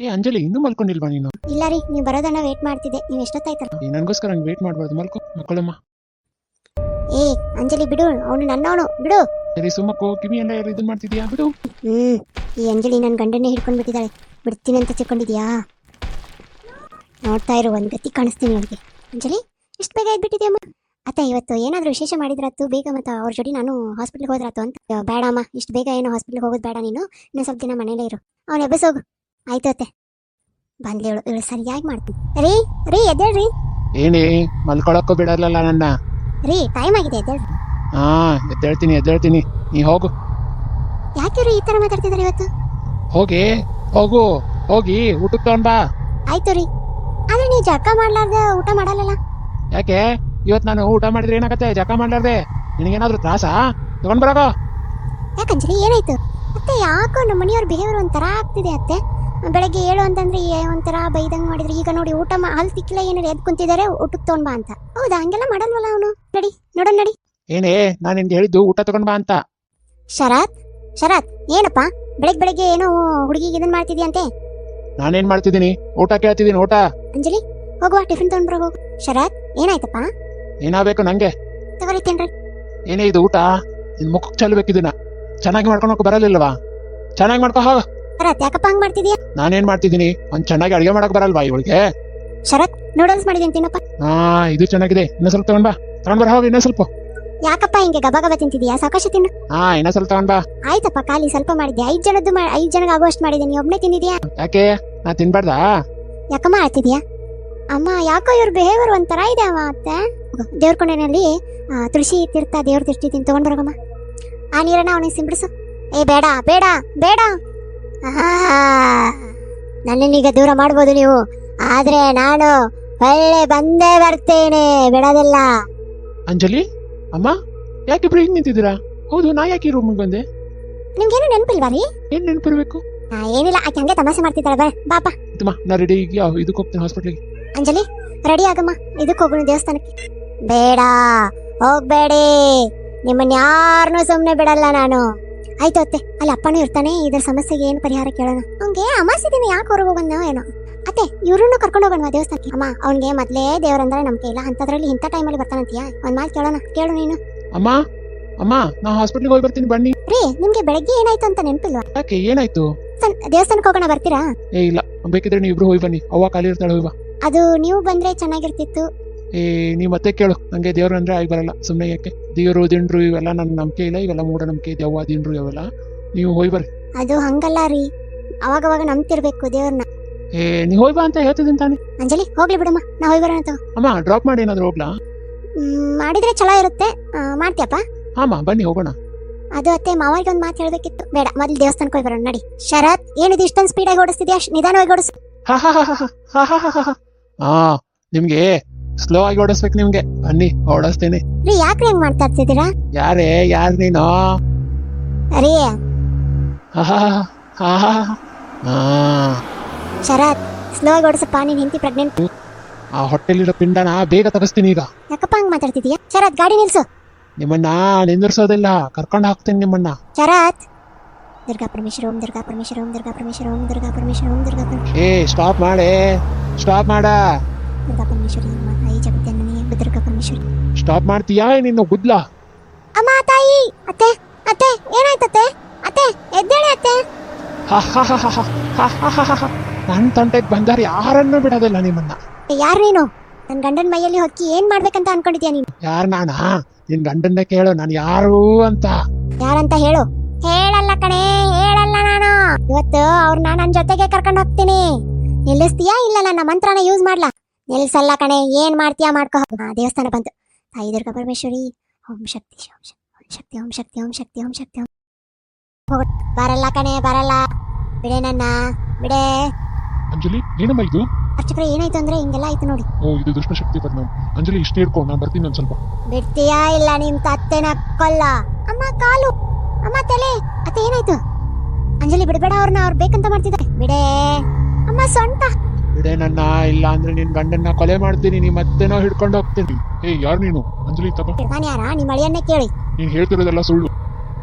Speaker 1: ಏ ಅಂಜಲಿ ಇನ್ನೂ ಮಲ್ಕೊಂಡಿಲ್ವಾ ನೀನು?
Speaker 2: ಇಲ್ಲ ರೀ, ನೀವು ಬರೋದನ್ನ ವೇಟ್ ಮಾಡ್ತಿದ್ದೆ. ನೀವು ಎಷ್ಟೊತ್ತಾಯ್ತಲ್ಲ?
Speaker 1: ಏ, ನನಗೋಸ್ಕರ ಹಂಗೆ ವೇಟ್ ಮಾಡ್ಬಾರ್ದು, ಮಕ್ಕಳಮ್ಮ.
Speaker 2: ಏ ಅಂಜಲಿ ಬಿಡು, ಅವನು ನನ್ನವನು ಬಿಡು.
Speaker 1: ಸರಿ ಸುಮ್ಮಕ್ಕೋ, ಕಿವಿ ಎಲ್ಲ ಇದನ್ನ ಮಾಡ್ತಿದ್ಯಾ, ಬಿಡು.
Speaker 2: ಈ ಅಂಜಲಿ ನನ್ನ ಗಂಡನ್ನೇ ಹಿಡ್ಕೊಂಡು ಬಿಟ್ಟಿದ್ದಾಳೆ. ಬಿಡ್ತೀನಿ ಅಂತ ತಿಳ್ಕೊಂಡಿದ್ಯಾ? ನೋಡ್ತಾ ಇರು, ಒಂದು ಗತಿ ಕಾಣಿಸ್ತೀನಿ ಅವಳಿಗೆ. ಅಂಜಲಿ ಇಷ್ಟು ಬೇಗ ಎದ್ಬಿಟ್ಟಿದ್ಯಮ್ಮ? ಅತ್ತೆ ಇವತ್ತು ಏನಾದರೂ ವಿಶೇಷ ಮಾಡಿದ್ರಾತು ಬೇಗ, ಮತ್ತು ಅವ್ರ ಜೊತೆ ನಾನು ಹಾಸ್ಪಿಟ್ಲಿಗೆ ಹೋದ್ರಾತು ಅಂತ. ಬೇಡಮ್ಮ, ಇಷ್ಟು ಬೇಗ ಏನು ಹಾಸ್ಪಿಟ್ಲಿಗೆ ಹೋಗೋದು ಬೇಡ, ನೀನು ಇನ್ನೂ ಸ್ವಲ್ಪ ದಿನ ಮನೇಲೇ ಇರು. ಅವ್ನು ಎಬ್ಬಸೋಗು. ಆಯ್ತು ಅತ್ತೆ. ಬಂದ್ಲಿ ಇವಳು ಸರಿಯಾಗಿ ಮಾಡ್ತೀನಿ. ರೀ ರೀ ಎದ್ದೇಳ್ರಿ.
Speaker 1: ಏನೇ ಮಲ್ಕೊಳಕ್ಕೂ ಬಿಡಲ್ಲ ನನ್ನ?
Speaker 2: ರೀ ಟೈಮ್ ಆಗಿದೆ, ಎದ್ದೇಳ್ರಿ.
Speaker 1: ಹಾ ಎದ್ದೇಳ್ತೀನಿ, ನೀ ಹೋಗು.
Speaker 2: ಯಾಕೆ ರೀ ಈ ಥರ ಮಾತಾಡ್ತಿದ್ದಾರೆ ಇವತ್ತು?
Speaker 1: ಹೋಗಿ ಊಟಕ್ಕೆ ತಗೊಂಡ್ ಬಾ.
Speaker 2: ಆಯ್ತು ರೀ, ಆದ್ರೆ ನೀವು ಜಳಕ ಮಾಡ್ಲಾರ್ದ ಊಟ ಮಾಡಲ್ಲ.
Speaker 1: ಯಾಕೆ ಇವತ್ತು ನಾನು ಊಟ ಮಾಡಿದ್ರೆ ಏನಾಗತ್ತೆ? ಜಕ ಮಾಡ್ಲಾರ್ದೆ ನಿನಗೇನಾದ್ರೂ ತ್ರಾಸಾ? ತಗೊಂಡ್ ಬರಾಗ.
Speaker 2: ಯಾಕಂಜಲಿ ಏನಾಯ್ತು ಅತ್ತೆ? ಯಾಕೋ ನಮ್ಮ ಮನೆಯವ್ರ ಬಿಹೇವಿಯರ್ ಒಂಥರ ಆಗ್ತಿದೆ ಅತ್ತೆ. ಬೆಳಗ್ಗೆ ಹೇಳು ಅಂತಂದ್ರೆ ಒಂಥರ ಬೈದಂಗ್ ಮಾಡಿದ್ರು. ಈಗ ನೋಡಿ ಊಟ ಹಲ್ ತಿಕ್ಕಿಲ್ಲ ಏನಾರು ಎದ್ ಕುಂತಿದ್ದಾರೆ, ಊಟಕ್ಕೆ ತಗೊಂಡ್ ಬಾ ಅಂತ. ಹೌದಾ? ಹಂಗೆಲ್ಲ ಮಾಡಲ್ವಲ್ಲ ಅವನು. ನಡಿ ನೋಡೋಣ ನಡಿ.
Speaker 1: ಏನೇ ನಾನು ನಿನ್ಗೆ ಹೇಳಿದ್ದು ಊಟ ತಗೊಂಡ್ ಬಾ ಅಂತ.
Speaker 2: ಶರತ್ ಏನಪ್ಪ ಬೆಳಗ್ಗೆ ಏನೋ ಹುಡುಗಿಗೆ ಇದನ್ ಮಾಡ್ತಿದ್ಯಂತೆ?
Speaker 1: ನಾನೇನ್ ಮಾಡ್ತಿದ್ದೀನಿ? ಊಟ ಕೇಳ್ತಿದ್ದೀನಿ, ಊಟ.
Speaker 2: ಅಂಜಲಿ ಹೋಗುವ, ಟಿಫಿನ್ ತಗೊಂಡ್ ಬರೋ ಹೋಗು. ಶರತ್ ಏನಾಯ್ತಪ್ಪ?
Speaker 1: ಏನಾಗಬೇಕು ನಂಗೆ?
Speaker 2: ತಗೋರಿ ತಿನ್ರಿ.
Speaker 1: ಏನೇ ಇದು ಊಟ? ನಿನ್ ಮುಖಕ್ಕೆ ಚೆಲ್ಲಬೇಕಿದ್ದೀನ. ಚೆನ್ನಾಗಿ ಮಾಡ್ಕೊಂಡು ಹೋಗಕ್ ಬರಲಿಲ್ವಾ? ಚೆನ್ನಾಗಿ ಮಾಡ್ಕೊ ಹೋಗ.
Speaker 2: ಶರತ್ ಯಾಕಪ್ಪ ಹಂಗ್ ಮಾಡ್ತಿದ್ಯಾ?
Speaker 1: ನಾನೇನ್ ಮಾಡ್ತಿದ್ದೀನಿ? ಒಂದ್ ಚೆನ್ನಾಗಿ ಅಡಿಗೆ ಮಾಡಕ್ ಬರಲ್ವಾ ಇವಳಿಗೆ?
Speaker 2: ಶರತ್ ನೂಡಲ್ಸ್ ಮಾಡಿದ್ದೀನಿ ತಿನ್ನಪ್ಪ.
Speaker 1: ಇದು ಚೆನ್ನಾಗಿದೆ, ಇನ್ನೂ ಸ್ವಲ್ಪ ತಗೊಂಡ್ ಬರ ಹೋಗಿ. ಇನ್ನೂ ಸ್ವಲ್ಪ.
Speaker 2: ಯಾಕಪ್ಪ ಹಿಂಗೆ ಗಬ ತಿಂತಿದ್ಯಾ? ಸಾಕಷ್ಟು ತಿನ್ನು.
Speaker 1: ಇನ್ನೂ ಸ್ವಲ್ಪ ತಗೊಂಡ್ ಬಾ.
Speaker 2: ಆಯ್ತಪ್ಪ, ಖಾಲಿ ಸ್ವಲ್ಪ ಮಾಡಿದ್ದೆ. 5 ಜನಕ್ಕೆ ಆಗುವಷ್ಟು ಮಾಡಿದ್ದೆ. ನೀ ಒಬ್ನೇ ತಿಂದಿದ್ಯಾ?
Speaker 1: ಯಾಕೆ ನಾ ತಿನ್ಬಾರ್ದಾ?
Speaker 2: ಯಾಕಮ್ಮ ಆಡ್ತಿದ್ಯಾ? ಅಮ್ಮ ಯಾಕೋ ಇವ್ರ ಬಿಹೇವಿಯರ್ ಒಂಥರ ಇದೆ ಅಮ್ಮ. ಅತ್ತೆ ದೇವ್ರ ಕೊಂಡನಲ್ಲಿ ತುಳಸಿ ತೀರ್ಥ ದೇವ್ರ ದೃಷ್ಟಿ ತಿಂದು ತಗೊಂಡ್ ಬರೋಗಮ್ಮ. ಆ ನೀರನ್ನ ಅವನಿಗೆ ಸಿಂಪಡಿಸು. ಏ ಬೇಡ ಬೇಡ ಬೇಡ. ನನ್ನನ್ನೀಗ ದೂರ ಮಾಡ್ಬೋದು ನೀವು, ಆದ್ರೆ ನಾನು ಒಳ್ಳೆ ಬಂದೇ ಬರ್ತೇನೆ, ಬಿಡೋದಿಲ್ಲ.
Speaker 1: ಅಂಜಲಿ ಅಮ್ಮ, ಯಾಕೆ ಇಬ್ರು ಹಿಂಗ್ ನಿಂತಿದ್ದೀರಾ? ಹೌದು, ನಾ ಯಾಕೆ ಈ ರೂಮಿಗೆ ಬಂದೆ?
Speaker 2: ನಿಮ್ಗೇನು ನೆನಪಿಲ್ವಾ ರೀ?
Speaker 1: ಏನ್ ನೆನಪಿರ್ಬೇಕು?
Speaker 2: ಏನಿಲ್ಲ, ಆಕೆ ಹಂಗೆ ತಮಾಷೆ ಮಾಡ್ತಿದ್ದಾಳೆ. ಬಾಪ
Speaker 1: ನಾ ರೆಡಿ ಇದಕ್ಕೆ ಹೋಗ್ತೀನಿ, ಹಾಸ್ಪಿಟ್ಲಿಗೆ.
Speaker 2: ಅಂಜಲಿ ರೆಡಿ ಆಗಮ್ಮ, ಇದಕ್ಕೆ ಹೋಗೋಣ ದೇವಸ್ಥಾನಕ್ಕೆ. ಬೇಡ ಹೋಗ್ಬೇಡಿ, ನಿಮ್ಮನ್ನ ಯಾರನ್ನೂ ಸುಮ್ಮನೆ ಬಿಡಲ್ಲ ನಾನು. ಆಯ್ತು ಅತ್ತೆ, ಅಲ್ಲಿ ಅಪ್ಪನೂ ಇರ್ತಾನೆ. ಇದ್ರ ಸಮಸ್ಯೆಗೆ ಏನು ಪರಿಹಾರ ಕೇಳೋಣ. ಅವ್ನಿಗೆ ಅಮಾಸೆ ದಿನ ಯಾಕೆ ಹೊರಗೆ ಬಂದ ಏನೋ. ಅತ್ತೆ ಇವ್ರನ್ನು ಕರ್ಕೊಂಡು ಹೋಗೋಣ ದೇವಸ್ಥಾನಕ್ಕೆ. ಅಮ್ಮ ಅವ್ನಿಗೆ ಮೊದ್ಲೇ ದೇವ್ರಂದ್ರೆ ನಂಬಿಕೆ ಇಲ್ಲ, ಅಂತದ್ರಲ್ಲಿ ಇಂಥ ಟೈಮಲ್ಲಿ ಬರ್ತಾನಂತೀಯ? ಒಂದ್ ಮಾತು ಕೇಳೋಣ, ಕೇಳು ನೀನು.
Speaker 1: ಅಮ್ಮ ನಾ ಹಾಸ್ಪಿಟ್ಲಿಗೆ ಹೋಗಿ ಬರ್ತೀನಿ, ಬನ್ನಿ.
Speaker 2: ರೀ ನಿಮ್ಗೆ ಬೆಳಗ್ಗೆ ಏನಾಯ್ತು ಅಂತ ನೆನಪಿಲ್ವಾ?
Speaker 1: ಯಾಕೆ ಏನಾಯ್ತು?
Speaker 2: ದೇವಸ್ಥಾನಕ್ಕೆ ಹೋಗೋಣ, ಬರ್ತೀರಾ?
Speaker 1: ಇಲ್ಲ, ಬೇಕಿದ್ರೆ ನೀವು ಇಬ್ರು ಹೋಗಿ ಬನ್ನಿ. ಅವ್ವ ಖಾಲಿ ಇರ್ತಾಳೆ, ಹೋಗಿ ಬಾ.
Speaker 2: ಅದು ನೀವು ಬಂದ್ರೆ ಚೆನ್ನಾಗಿರ್ತಿತ್ತು.
Speaker 1: ನೀವ್ ಮತ್ತೆ ಕೇಳು, ನಂಗೆ ದೇವ್ರು ಅಂದ್ರೆ ಆಗಿ ಬರಲ್ಲ. ಸುಮ್ಮನೆ ಯಾಕೆ? ದೇವ್ರು ದಿಂಡ್ರು ಇವೆಲ್ಲ ನನ್ ನಂಬಿಕೆ ಇಲ್ಲ, ಇವೆಲ್ಲ ಮೂಢ ನಂಬಿಕೆ. ದೆವ್ವ ದಿಂಡ್ರು ಇವೆಲ್ಲ ನೀವು ಹೋಗಿ ಬರ್ರಿ.
Speaker 2: ಅದು ಹಂಗಲ್ಲ ರೀ, ಅವಾಗ ನಂಬ್ತಿರ್ಬೇಕು ದೇವ್ರನ್ನ.
Speaker 1: ನೀ ಹೋಗಿ ಬಾ ಅಂತ ಹೇಳ್ತಿದ್ದೀನಿ ತಾನೆ.
Speaker 2: ಅಂಜಲಿ ಹೋಗ್ಲಿ ಬಿಡಮ್ಮ, ನಾ ಹೋಗಿ ಬರೋಣ.
Speaker 1: ಅಮ್ಮ ಡ್ರಾಪ್ ಮಾಡಿ ಏನಾದ್ರು ಹೋಗ್ಲಾ?
Speaker 2: ಮಾಡಿದ್ರೆ ಚಲೋ ಇರುತ್ತೆ. ಮಾಡ್ತೀಯಪ್ಪ?
Speaker 1: ಅಮ್ಮ ಬನ್ನಿ ಹೋಗೋಣ.
Speaker 2: ಅದು ಅತ್ತೆ ಮಾವರಿಗೆ ಒಂದು ಮಾತು ಹೇಳ್ಬೇಕಿತ್ತು. ಬೇಡ, ಮೊದ್ಲು ದೇವಸ್ಥಾನಕ್ಕೆ ಹೋಗಿ ಬರೋಣ ನಡಿ. ಶರತ್ ಏನಿದು ಇಷ್ಟೊಂದು ಸ್ಪೀಡಾಗಿ ಓಡಿಸ್ತಿದ್ಯಾ? ನಿಧಾನವಾಗಿ ಓಡಿಸು.
Speaker 1: ನಿಮ್ಗೆ ಸ್ಲೋ ಆಗಿ ಓಡಿಸ್ಬೇಕು ನಿಮ್ಗೆ. ಬನ್ನಿ ಓಡಿಸ್ತೇನೆ.
Speaker 2: ರೀ ಯಾಕ್ರಿ ಹೆಂಗ್ ಮಾಡ್ತಾ ಇರ್ತಿದ್ದೀರಾ?
Speaker 1: ಯಾರು ನೀನು?
Speaker 2: ರೀ ಶರತ್ ಸ್ಲೋ ಆಗಿ ಓಡಿಸಪ್ಪ, ನೀನ್ ಹೆಂಡತಿ ಪ್ರೆಗ್ನೆಂಟ್.
Speaker 1: ಆ ಹೊಟ್ಟೆಲಿರೋ ಪಿಂಡನ ಬೇಗ ತಗಸ್ತೀನಿ ಈಗ.
Speaker 2: ಯಾಕಪ್ಪ ಹಂಗ್ ಮಾತಾಡ್ತಿದೀಯಾ? ಶರತ್ ಗಾಡಿ ನಿಲ್ಸು.
Speaker 1: ನಿಮ್ಮನ್ನ ನಿಂದಿರ್ಸೋದಿಲ್ಲ, ಕರ್ಕೊಂಡು ಹಾಕ್ತೀನಿ ನಿಮ್ಮನ್ನ.
Speaker 2: ಶರತ್ ದುರ್ಗಾ ಪರಮೇಶ್ವರ ಓಂ ದುರ್ಗಾ ಪರಮೇಶ್ವರ ಓಂ ದುರ್ಗಾ ಪರಮೇಶ್ವರ ಓಂ ದುರ್ಗಾ ಪರಮೇಶ್ವರ ಓಂ ದುರ್ಗಾ ಪರಮೇಶ್ವರ.
Speaker 1: ಸ್ಟಾಪ್ ಮಾಡ.
Speaker 2: ದುರ್ಗಾ ಪರಮೇಶ್ವರಿ ತಾಯಿ ಜಗತ್ತನ್ನೇ ದುರ್ಗಾ ಪರಮೇಶ್ವರಿ.
Speaker 1: ಸ್ಟಾಪ್ ಮಾಡ್ತೀಯಾ ನಿನ್ನ ಗುದ್ಲ?
Speaker 2: ಅಮ್ಮ ತಾಯಿ. ಅತ್ತೆ ಅತ್ತೆ ಏನಾಯ್ತತ್ತೆ? ಅತ್ತೆ ಎದ್ದೇಳಿ ಅತ್ತೆ.
Speaker 1: ನನ್ ತಂಟೆಗೆ ಬಂದಾರ ಯಾರನ್ನು ಬಿಡೋದಿಲ್ಲ ನಿಮ್ಮನ್ನ.
Speaker 2: ಯಾರು ನೀನು? ನನ್ ಗಂಡನ ಮೈಯಲ್ಲಿ ಹೊಕ್ಕಿ ಏನ್ ಮಾಡ್ಬೇಕಂತ ಅನ್ಕೊಂಡಿದ್ಯಾ ನೀನು?
Speaker 1: ಯಾರು ನಾನಾ? ನಿನ್ ಗಂಡನ್ನೇ ಕೇಳು, ನಾನು ಯಾರು ಅಂತ.
Speaker 2: ಯಾರಂತ ಹೇಳು. ಹೇಳಲ್ಲ ಕಣೆ, ಹೇಳಲ್ಲ ನಾನು. ಇವತ್ತು ಅವ್ರನ್ನ ನನ್ ಜೊತೆಗೆ ಕರ್ಕೊಂಡು ಹೋಗ್ತೀನಿ. ನಿಲ್ಲಿಸ್ತೀಯಾ ಇಲ್ಲ ನನ್ನ ಮಂತ್ರನ ಯೂಸ್ ಮಾಡ್ಲಾ? ನಿಲ್ಸಲ್ಲ ಕಣೆ, ಏನ್ ಮಾಡ್ತೀಯಾ ಮಾಡ್ಕೋ. ದೇವಸ್ಥಾನ ಬಂತು. ತಾಯಿ ದುರ್ಗಾ ಪರಮೇಶ್ವರಿ ಓಂ ಶಕ್ತಿ ಓಂ ಶಕ್ತಿ ಓಂ ಶಕ್ತಿ ಓಂ ಶಕ್ತಿ ಓಂ ಶಕ್ತಿ ಓಂ. ಬರಲ್ಲ ಕಣೆ, ಬರಲ್ಲ. ಬಿಡೆ ನನ್ನ, ಬಿಡೆ.
Speaker 1: ಅಂಜಲಿ ಏನಮ್ಮ ಇದು?
Speaker 2: ಅರ್ಚಕ್ರೆ ಏನಾಯ್ತು ಅಂದ್ರೆ ಹಿಂಗೆಲ್ಲ ಆಯ್ತು ನೋಡಿ.
Speaker 1: ಇದು ದುಷ್ಟಶಕ್ತಿ ಪರಿಣಾಮ. ಅಂಜಲಿ ಇಷ್ಟೇ ಇಟ್ಕೊಂಡು ನಾನು ಬರ್ತೀನಿ ಒಂದ್ ಸ್ವಲ್ಪ.
Speaker 2: ಬಿಡ್ತೀಯಾ ಇಲ್ಲ ನಿಮ್ ತತ್ತೆನ ಕೊಲ್ಲ. ಅಮ್ಮ ಕಾಲು, ಅಮ್ಮ ತಲೆ. ಅತ್ತೆ ಏನಾಯ್ತು? ಅಂಜಲಿ ಬಿಡಬೇಡ ಅವ್ರನ್ನ, ಅವ್ರು ಬೇಕಂತ ಮಾಡ್ತಿದ್ದಾರೆ. ಬಿಡೆ ಅಮ್ಮ ಸೊಂಟ.
Speaker 1: ಬಿಡೆ ನನ್ನ, ಇಲ್ಲ ಅಂದ್ರೆ ನಿನ್ ಗಂಡನ್ನ ಕೊಲೆ ಮಾಡ್ತೀನಿ. ನೀ ಮತ್ತೆನೋ ಹಿಡ್ಕೊಂಡು ಹೋಗ್ತೀನಿ. ಯಾರು ನೀನು? ಅಂಜಲಿ ತಗೋ.
Speaker 2: ನಾನು ಯಾರ? ನಿಮ್ಮ ಅಳಿಯನ್ನೇ ಕೇಳಿ.
Speaker 1: ನೀನ್ ಹೇಳ್ತಿರೋದೆಲ್ಲ ಸುಳ್ಳು.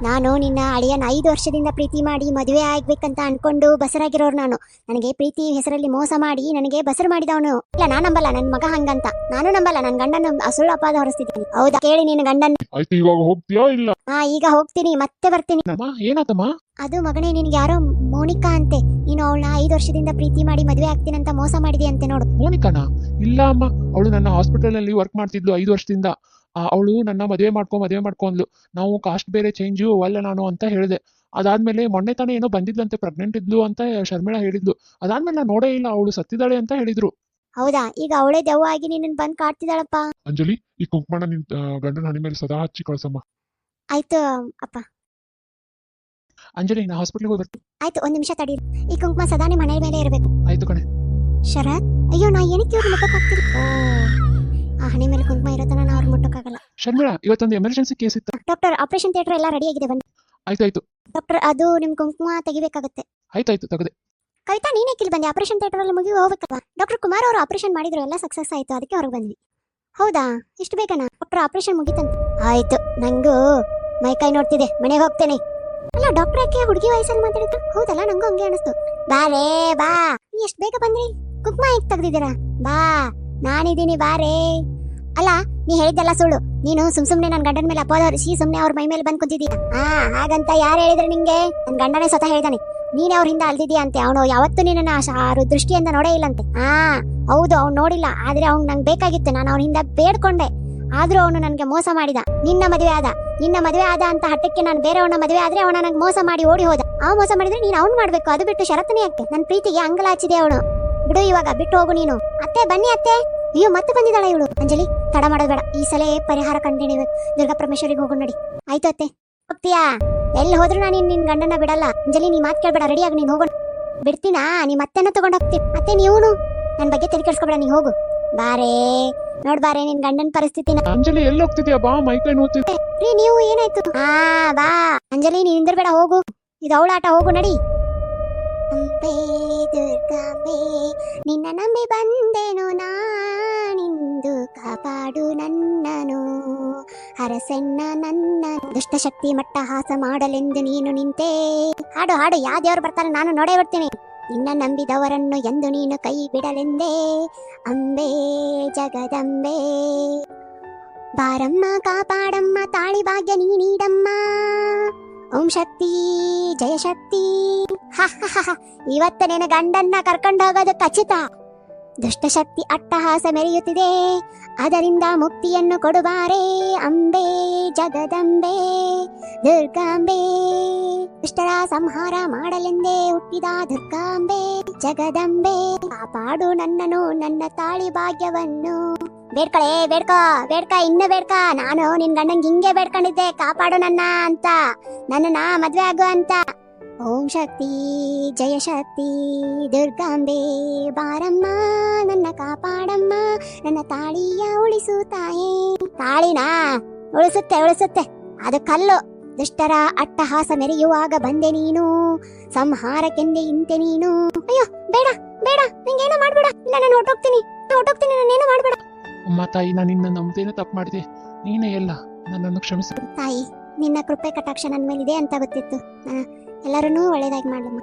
Speaker 2: ನಾನು ನಿನ್ನ ಅಳಿಯನ 5 ವರ್ಷದಿಂದ ಪ್ರೀತಿ ಮಾಡಿ ಮದುವೆ ಆಗ್ಬೇಕಂತ ಅನ್ಕೊಂಡು ಬಸರಾಗಿರೋರು ನಾನು. ನನಗೆ ಪ್ರೀತಿ ಹೆಸರಲ್ಲಿ ಮೋಸ ಮಾಡಿ ನನಗೆ ಬಸರು ಮಾಡಿದವನು. ಇಲ್ಲ ನಾನ್ ನಂಬಲ್ಲ ನನ್ ಮಗ ಹಂಗಂತ. ನಾನು ನಂಬಲ್ಲ ನನ್ ಗಂಡನ ಸುಳ್ಳು ಅಪಾದ ಹೊರಿಸ್ತಿದ್ದೀನಿ. ಹೌದಾ ಕೇಳಿ ನಿನ್ನ ಗಂಡನ್.
Speaker 1: ಆಯ್ತು ಇವಾಗ ಹೋಗ್ತೀಯಾ ಇಲ್ಲ?
Speaker 2: ಹಾ ಈಗ ಹೋಗ್ತೀನಿ, ಮತ್ತೆ ಬರ್ತೀನಿ.
Speaker 1: ಏನಾತಮ್ಮ?
Speaker 2: ಅದು ಮಗನೇ ನಿನ್ಗೆ ಯಾರೋ ಮೋನಿಕಾ ಅಂತೆ. ನೀನು ಅವಳನ್ನ 5 ವರ್ಷದಿಂದ ಪ್ರೀತಿ ಮಾಡಿ ಮದುವೆ ಆಗ್ತೀನಂತ ಮೋಸ ಮಾಡಿದಿ ಅಂತೆ ನೋಡು.
Speaker 1: ಮೋನಿಕಾನಾ? ಇಲ್ಲ ಅಮ್ಮ, ಅವಳು ನನ್ನ ಹಾಸ್ಪಿಟಲ್ ಅಲ್ಲಿ ವರ್ಕ್ ಮಾಡ್ತಿದ್ಲು 5 ವರ್ಷದಿಂದ. ಅವಳು ನನ್ನ ಮದುವೆ ಮಾಡ್ಕೊ ಅಂದ್ಲು. ನಾವು ಕಾಸ್ಟ್ ಬೇರೆ ಚೇಂಜು ಅಲ್ಲ ನಾನು ಅಂತ ಹೇಳಿದೆ. ಅದಾದ್ಮೇಲೆ ಮೊನ್ನೆ ತಾನೇ ಏನೋ ಬಂದಿದ್ಲಂತೆ, ಪ್ರೆಗ್ನೆಂಟ್ ಇದ್ಲು ಅಂತ ಶರ್ಮಿಳಾ ಹೇಳಿದ್ಲು. ಅದಾದ್ಮೇಲೆ ನಾನು ನೋಡೇ ಇಲ್ಲ, ಅವಳು ಸತ್ತಿದ್ದಾಳೆ ಅಂತ ಹೇಳಿದ್ರು.
Speaker 2: ಹೌದಾ? ಈಗ ಅವಳೇ ದೆವ್ವ ಆಗಿ ನಿನ್ನ ಬಂದ್ ಕಾಡ್ತಿದ್ದಾಳಪ್ಪ.
Speaker 1: ಅಂಜಲಿ, ಈ ಕುಂಕುಮನ ನಿನ್ ಗಂಡನ ಹಣೆ ಮೇಲೆ ಸದಾ ಹಚ್ಚಿ ಕಳ್ಸಮ್ಮ.
Speaker 2: ಆಯ್ತು ಅಪ್ಪ.
Speaker 1: ಅಂಜಲಿ, ನಾ ಹಾಸ್ಪಿಟ್ಲಿಗೆ ಹೋಗಿ ಬರ್ತೀನಿ.
Speaker 2: ಆಯ್ತು, 1 ನಿಮಿಷ ತಡಿ. ಈ ಕುಂಕುಮ ಸದಾ ನಿಮ್ಮ ಮನೆ ಮೇಲೆ ಇರಬೇಕು.
Speaker 1: ಆಯ್ತು ಕಣೆ.
Speaker 2: ಶರತ್, ಅಯ್ಯೋ ನಾ ಏನಕ್ಕೆ ಇವ್ರ ಮುಖಕ್ಕೆ ಹಾಕ್ತೀರಿ? ಆ ಹಣೆ ಮೇಲೆ ಕುಂಕುಮ ಇರೋದನ್ನ ನಾ ಅವ್ರ ಮುಟ್ಟಕ್ಕಾಗಲ್ಲ.
Speaker 1: ಶರ್ಮಿಳಾ, ಇವತ್ತೊಂದು ಎಮರ್ಜೆನ್ಸಿ ಕೇಸ್ ಇತ್ತು.
Speaker 2: ಡಾಕ್ಟರ್, ಆಪರೇಷನ್ ಥಿಯೇಟರ್ ಎಲ್ಲ ರೆಡಿ ಆಗಿದೆ, ಬನ್ನಿ.
Speaker 1: ಆಯ್ತಾಯ್ತು.
Speaker 2: ಡಾಕ್ಟರ್, ಅದು ನಿಮ್ ಕುಂಕುಮ ತೆಗಿಬೇಕಾಗುತ್ತೆ.
Speaker 1: ಆಯ್ತಾಯ್ತು, ತಗದೆ.
Speaker 2: ಕವಿತಾ, ನೀನೇ ಕಿಲ್ ಬಂದೆ? ಆಪರೇಷನ್ ಥಿಯೇಟರ್ ಅಲ್ಲಿ ಮುಗಿ ಹೋಗ್ಬೇಕಲ್ವಾ? ಡಾಕ್ಟರ್ ಕುಮಾರ್ ಅವರು ಆಪರೇಷನ್ ಮಾಡಿದ್ರು, ಎಲ್ಲ ಸಕ್ಸಸ್ ಆಯ್ತು, ಅದಕ್ಕೆ ಹೊರಗೆ ಬಂದ್ವಿ. ಹೌದಾ? ಇಷ್ಟು ಬೇಗನಾ? Doctor operation ಮುಗಿತಂತ. ಆಯ್ತು, ನಂಗೂ ಮೈಕೈ ನೋಡ್ತಿದೆ, ಮನೆಗೆ ಹೋಗ್ತೇನೆ. ಅಲ್ಲ ಡಾಕ್ಟರ್ ಯಾಕೆ ಹುಡುಗಿ ವಯಸ್ಸಲ್ಲಿ ಮಾತಾಡಿದ್ರು? ಹೌದಲ್ಲ, ನಂಗೂ ಹಂಗೆ ಅನಿಸ್ತು. ಬಾರೇ ಬಾ, ನೀ ಎಷ್ಟು ಬೇಗ ಬಂದ್ರಿ? ಕುಂಕುಮ ಹೇಗೆ ತೆಗ್ದಿದ್ದೀರಾ? ಬಾ, ನಾನಿದ್ದೀನಿ, ಬಾರೇ. ಅಲ್ಲ, ನೀ ಹೇಳಿದ್ದೆಲ್ಲ ಸುಳ್ಳು. ನೀನು ಸುಮ್ನೆ ನನ್ನ ಗಂಡನ ಮೇಲೆ ಅಪವಾದ ಹೊರಿಸಿ ಸುಮ್ನೆ ಅವ್ರ ಮೈ ಮೇಲೆ ಬಂದ್ ಕುಂತಿದ್ದೀಯ. ಹಾಗಂತ ಯಾರು ಹೇಳಿದ್ರೆ ನಿಂಗೆ? ನನ್ನ ಗಂಡನೇ ಸ್ವತಃ ಹೇಳಿದಾನೆ, ನೀನೇ ಅವ್ರ ಹಿಂದೆ ಅಲ್ದಿದ್ಯಾ ಅಂತೆ. ಅವನು ಯಾವತ್ತೂ ನಿನ್ನ ದೃಷ್ಟಿಯಿಂದ ನೋಡೇ ಇಲ್ಲಂತೆ. ಹೌದು, ಅವ್ನು ನೋಡಿಲ್ಲ, ಆದ್ರೆ ಅವ್ನು ನಂಗೆ ಬೇಕಾಗಿತ್ತು. ನಾನು ಅವ್ನ ಹಿಂದೆ ಬೇಡ್ಕೊಂಡೆ, ಆದ್ರೂ ಅವನು ನನ್ಗೆ ಮೋಸ ಮಾಡಿದ. ನಿನ್ನ ಮದುವೆ ಆದ ಅಂತ ಹಟ್ಟಕ್ಕೆ ನಾನು ಬೇರೆಯವನ ಮದುವೆ ಆದ್ರೆ ಅವನ ನಂಗೆ ಮೋಸ ಮಾಡಿ ಓಡಿ ಹೋದ. ಮೋಸ ಮಾಡಿದ್ರೆ ನೀನು ಅವ್ನು ಮಾಡ್ಬೇಕು, ಅದು ಬಿಟ್ಟು ಶರತ್ತನೇ ಯಾಕೆ? ನನ್ನ ಪ್ರೀತಿಗೆ ಅಂಗಲ ಹಚ್ಚಿದೆ ಅವನು. ಬಿಡು, ಇವಾಗ ಬಿಟ್ಟು ಹೋಗು ನೀನು. ಅತ್ತೆ ಬನ್ನಿ ಅತ್ತೆ. ಅಯ್ಯೋ, ಮತ್ತೆ ಬಂದಿದ್ದಾಳ ಇವಳು. ಅಂಜಲಿ, ತಡ ಮಾಡೋದು ಬೇಡ, ಈ ಸಲ ಪರಿಹಾರ ಕಂಡಿಡಿಬೇಕು. ದುರ್ಗಾ ಪರಮೇಶ್ವರಿಗೆ ಹೋಗು ನಡಿ. ಆಯ್ತು ಅತ್ತೆ. ಹೋಗ್ತೀಯಾ? ಎಲ್ಲಿ ಹೋದ್ರು ನಾನು ನಿನ್ ಗಂಡನ ಬಿಡಲ್ಲ. ಅಂಜಲಿ, ನೀ ಮಾತು ಕೇಳ್ಬೇಡ, ರೆಡಿಯಾಗಿ ನೀನು ಹೋಗೋಣ. ಬಿಡ್ತೀನಾ? ನೀ ಮತ್ತೆನ ತಗೊಂಡ್ ಹೋಗ್ತೀನಿ. ಮತ್ತೆ ನೀವನು ನನ್ನ ಬಗ್ಗೆ ತಲೆ ಕೆಡ್ಸ್ಕೊಬೇಡ, ನೀ ಹೋಗು. ಬಾರೇ, ನೋಡ್ಬಾರೆ ನಿನ್ ಗಂಡನ ಪರಿಸ್ಥಿತಿನ.
Speaker 1: ಅಂಜಲಿ, ಎಲ್ಲಿ ಹೋಗ್ತಿದ್ಯಾ? ಬಾ, ಮೈಕೈ ನೋಡ್ತಿದ್ದೆ.
Speaker 2: ರೀ, ನೀವು ಏನಾಯ್ತು? ಬಾ ಅಂಜಲಿ, ನೀನ್ ನಿಂದಿರ್ಬೇಡ, ಹೋಗು. ಇದು ಅವಳ ಆಟ, ಹೋಗು ನಡಿ. ಅಂಬೆ ದುರ್ಗಾಂಬೆ, ನಿನ್ನ ನಂಬಿ ಬಂದೆನು ನಾನಿಂದು, ಕಾಪಾಡು ನನ್ನನು, ಹರಸೆನ್ನ ನನ್ನ ದುಷ್ಟಶಕ್ತಿ ಮಟ್ಟಹಾಸ ಮಾಡಲೆಂದು ನೀನು ನಿಂತೆ. ಹಾಡು ಹಾಡು, ಯಾವ ದೇವರು ಬರ್ತಾರೆ ನಾನು ನೋಡೇ ಬಿಡ್ತೀನಿ. ನಿನ್ನ ನಂಬಿದವರನ್ನು ಎಂದು ನೀನು ಕೈ ಬಿಡಲೆಂದೇ. ಅಂಬೆ ಜಗದಂಬೆ, ಬಾರಮ್ಮ ಕಾಪಾಡಮ್ಮ, ತಾಳಿ ಭಾಗ್ಯ ನೀಡಮ್ಮ. ಓಂ ಶಕ್ತಿ ಜಯ ಶಕ್ತಿ. ಇವತ್ತ ನಿನ್ನ ಗಂಡನ್ನ ಕರ್ಕೊಂಡು ಹೋಗೋದು ಖಚಿತ. ದುಷ್ಟಶಕ್ತಿ ಅಟ್ಟಹಾಸ ಮೆರೆಯುತ್ತಿದೆ, ಅದರಿಂದ ಮುಕ್ತಿಯನ್ನು ಕೊಡುಬಾರೆ. ಅಂಬೆ ಜಗದಂಬೆ ದುರ್ಗಾಂಬೆ, ದುಷ್ಟರ ಸಂಹಾರ ಮಾಡಲೆಂದೇ ಹುಟ್ಟಿದ ದುರ್ಗಾಂಬೆ ಜಗದಂಬೆ, ಕಾಪಾಡು ನನ್ನನು, ನನ್ನ ತಾಳಿ ಭಾಗ್ಯವನ್ನು. ಬೇಡ್ಕಳೆ, ಬೇಡ್ಕ, ಇನ್ನು ಬೇಡ್ಕ. ನಾನು ನಿನ್ ಗಂಡಂಗೆ ಹಿಂಗೆ ಬೇಡ್ಕೊಂಡಿದ್ದೆ, ಕಾಪಾಡು ನನ್ನ ಅಂತ, ನನ್ನನ್ನ ಮದ್ವೆ ಆಗು ಅಂತ. ಓಂ ಶಕ್ತಿ ಜಯ ಶಕ್ತಿ ದುರ್ಗಾಂಬೆ, ಬಾರಮ್ಮ ನನ್ನ ಕಾಪಾಡಮ್ಮ, ನನ್ನ ತಾಳಿಯ ಉಳಿಸು ತಾಯೇ. ತಾಳಿನ ಉಳಿಸುತ್ತೆ, ಅದು ಕಲ್ಲು. ದುಷ್ಟರ ಅಟ್ಟಹಾಸ ಮೆರೆಯುವಾಗ ಬಂದೆ ನೀನು, ಸಂಹಾರಕ್ಕೆಂದೆ ಇಂತೆ ನೀನು. ಅಯ್ಯೋ, ಬೇಡ, ನಂಗೇನು ಮಾಡ್ಬೇಡ. ಇಲ್ಲ, ನಾನು ಹೊರಟೋಗ್ತೀನಿ, ನಾನೇನು ಮಾಡ್ಬೇಡ.
Speaker 1: ಅಮ್ಮ ತಾಯಿ, ನಾನು ನಿನ್ನ ನಂಬ್ತೇನೆ ತಪ್ಪು ಮಾಡಿದೆ. ನೀನೇ ಎಲ್ಲ, ನನ್ನನ್ನು ಕ್ಷಮಿಸು
Speaker 2: ತಾಯಿ. ನಿನ್ನ ಕೃಪೆ ಕಟಾಕ್ಷ ನನ್ನ ಮೇಲಿದೆ ಅಂತ ಗೊತ್ತಿತ್ತು. ಎಲ್ಲರನ್ನೂ ಒಳ್ಳೇದಾಗಿ ಮಾಡಮ್ಮ.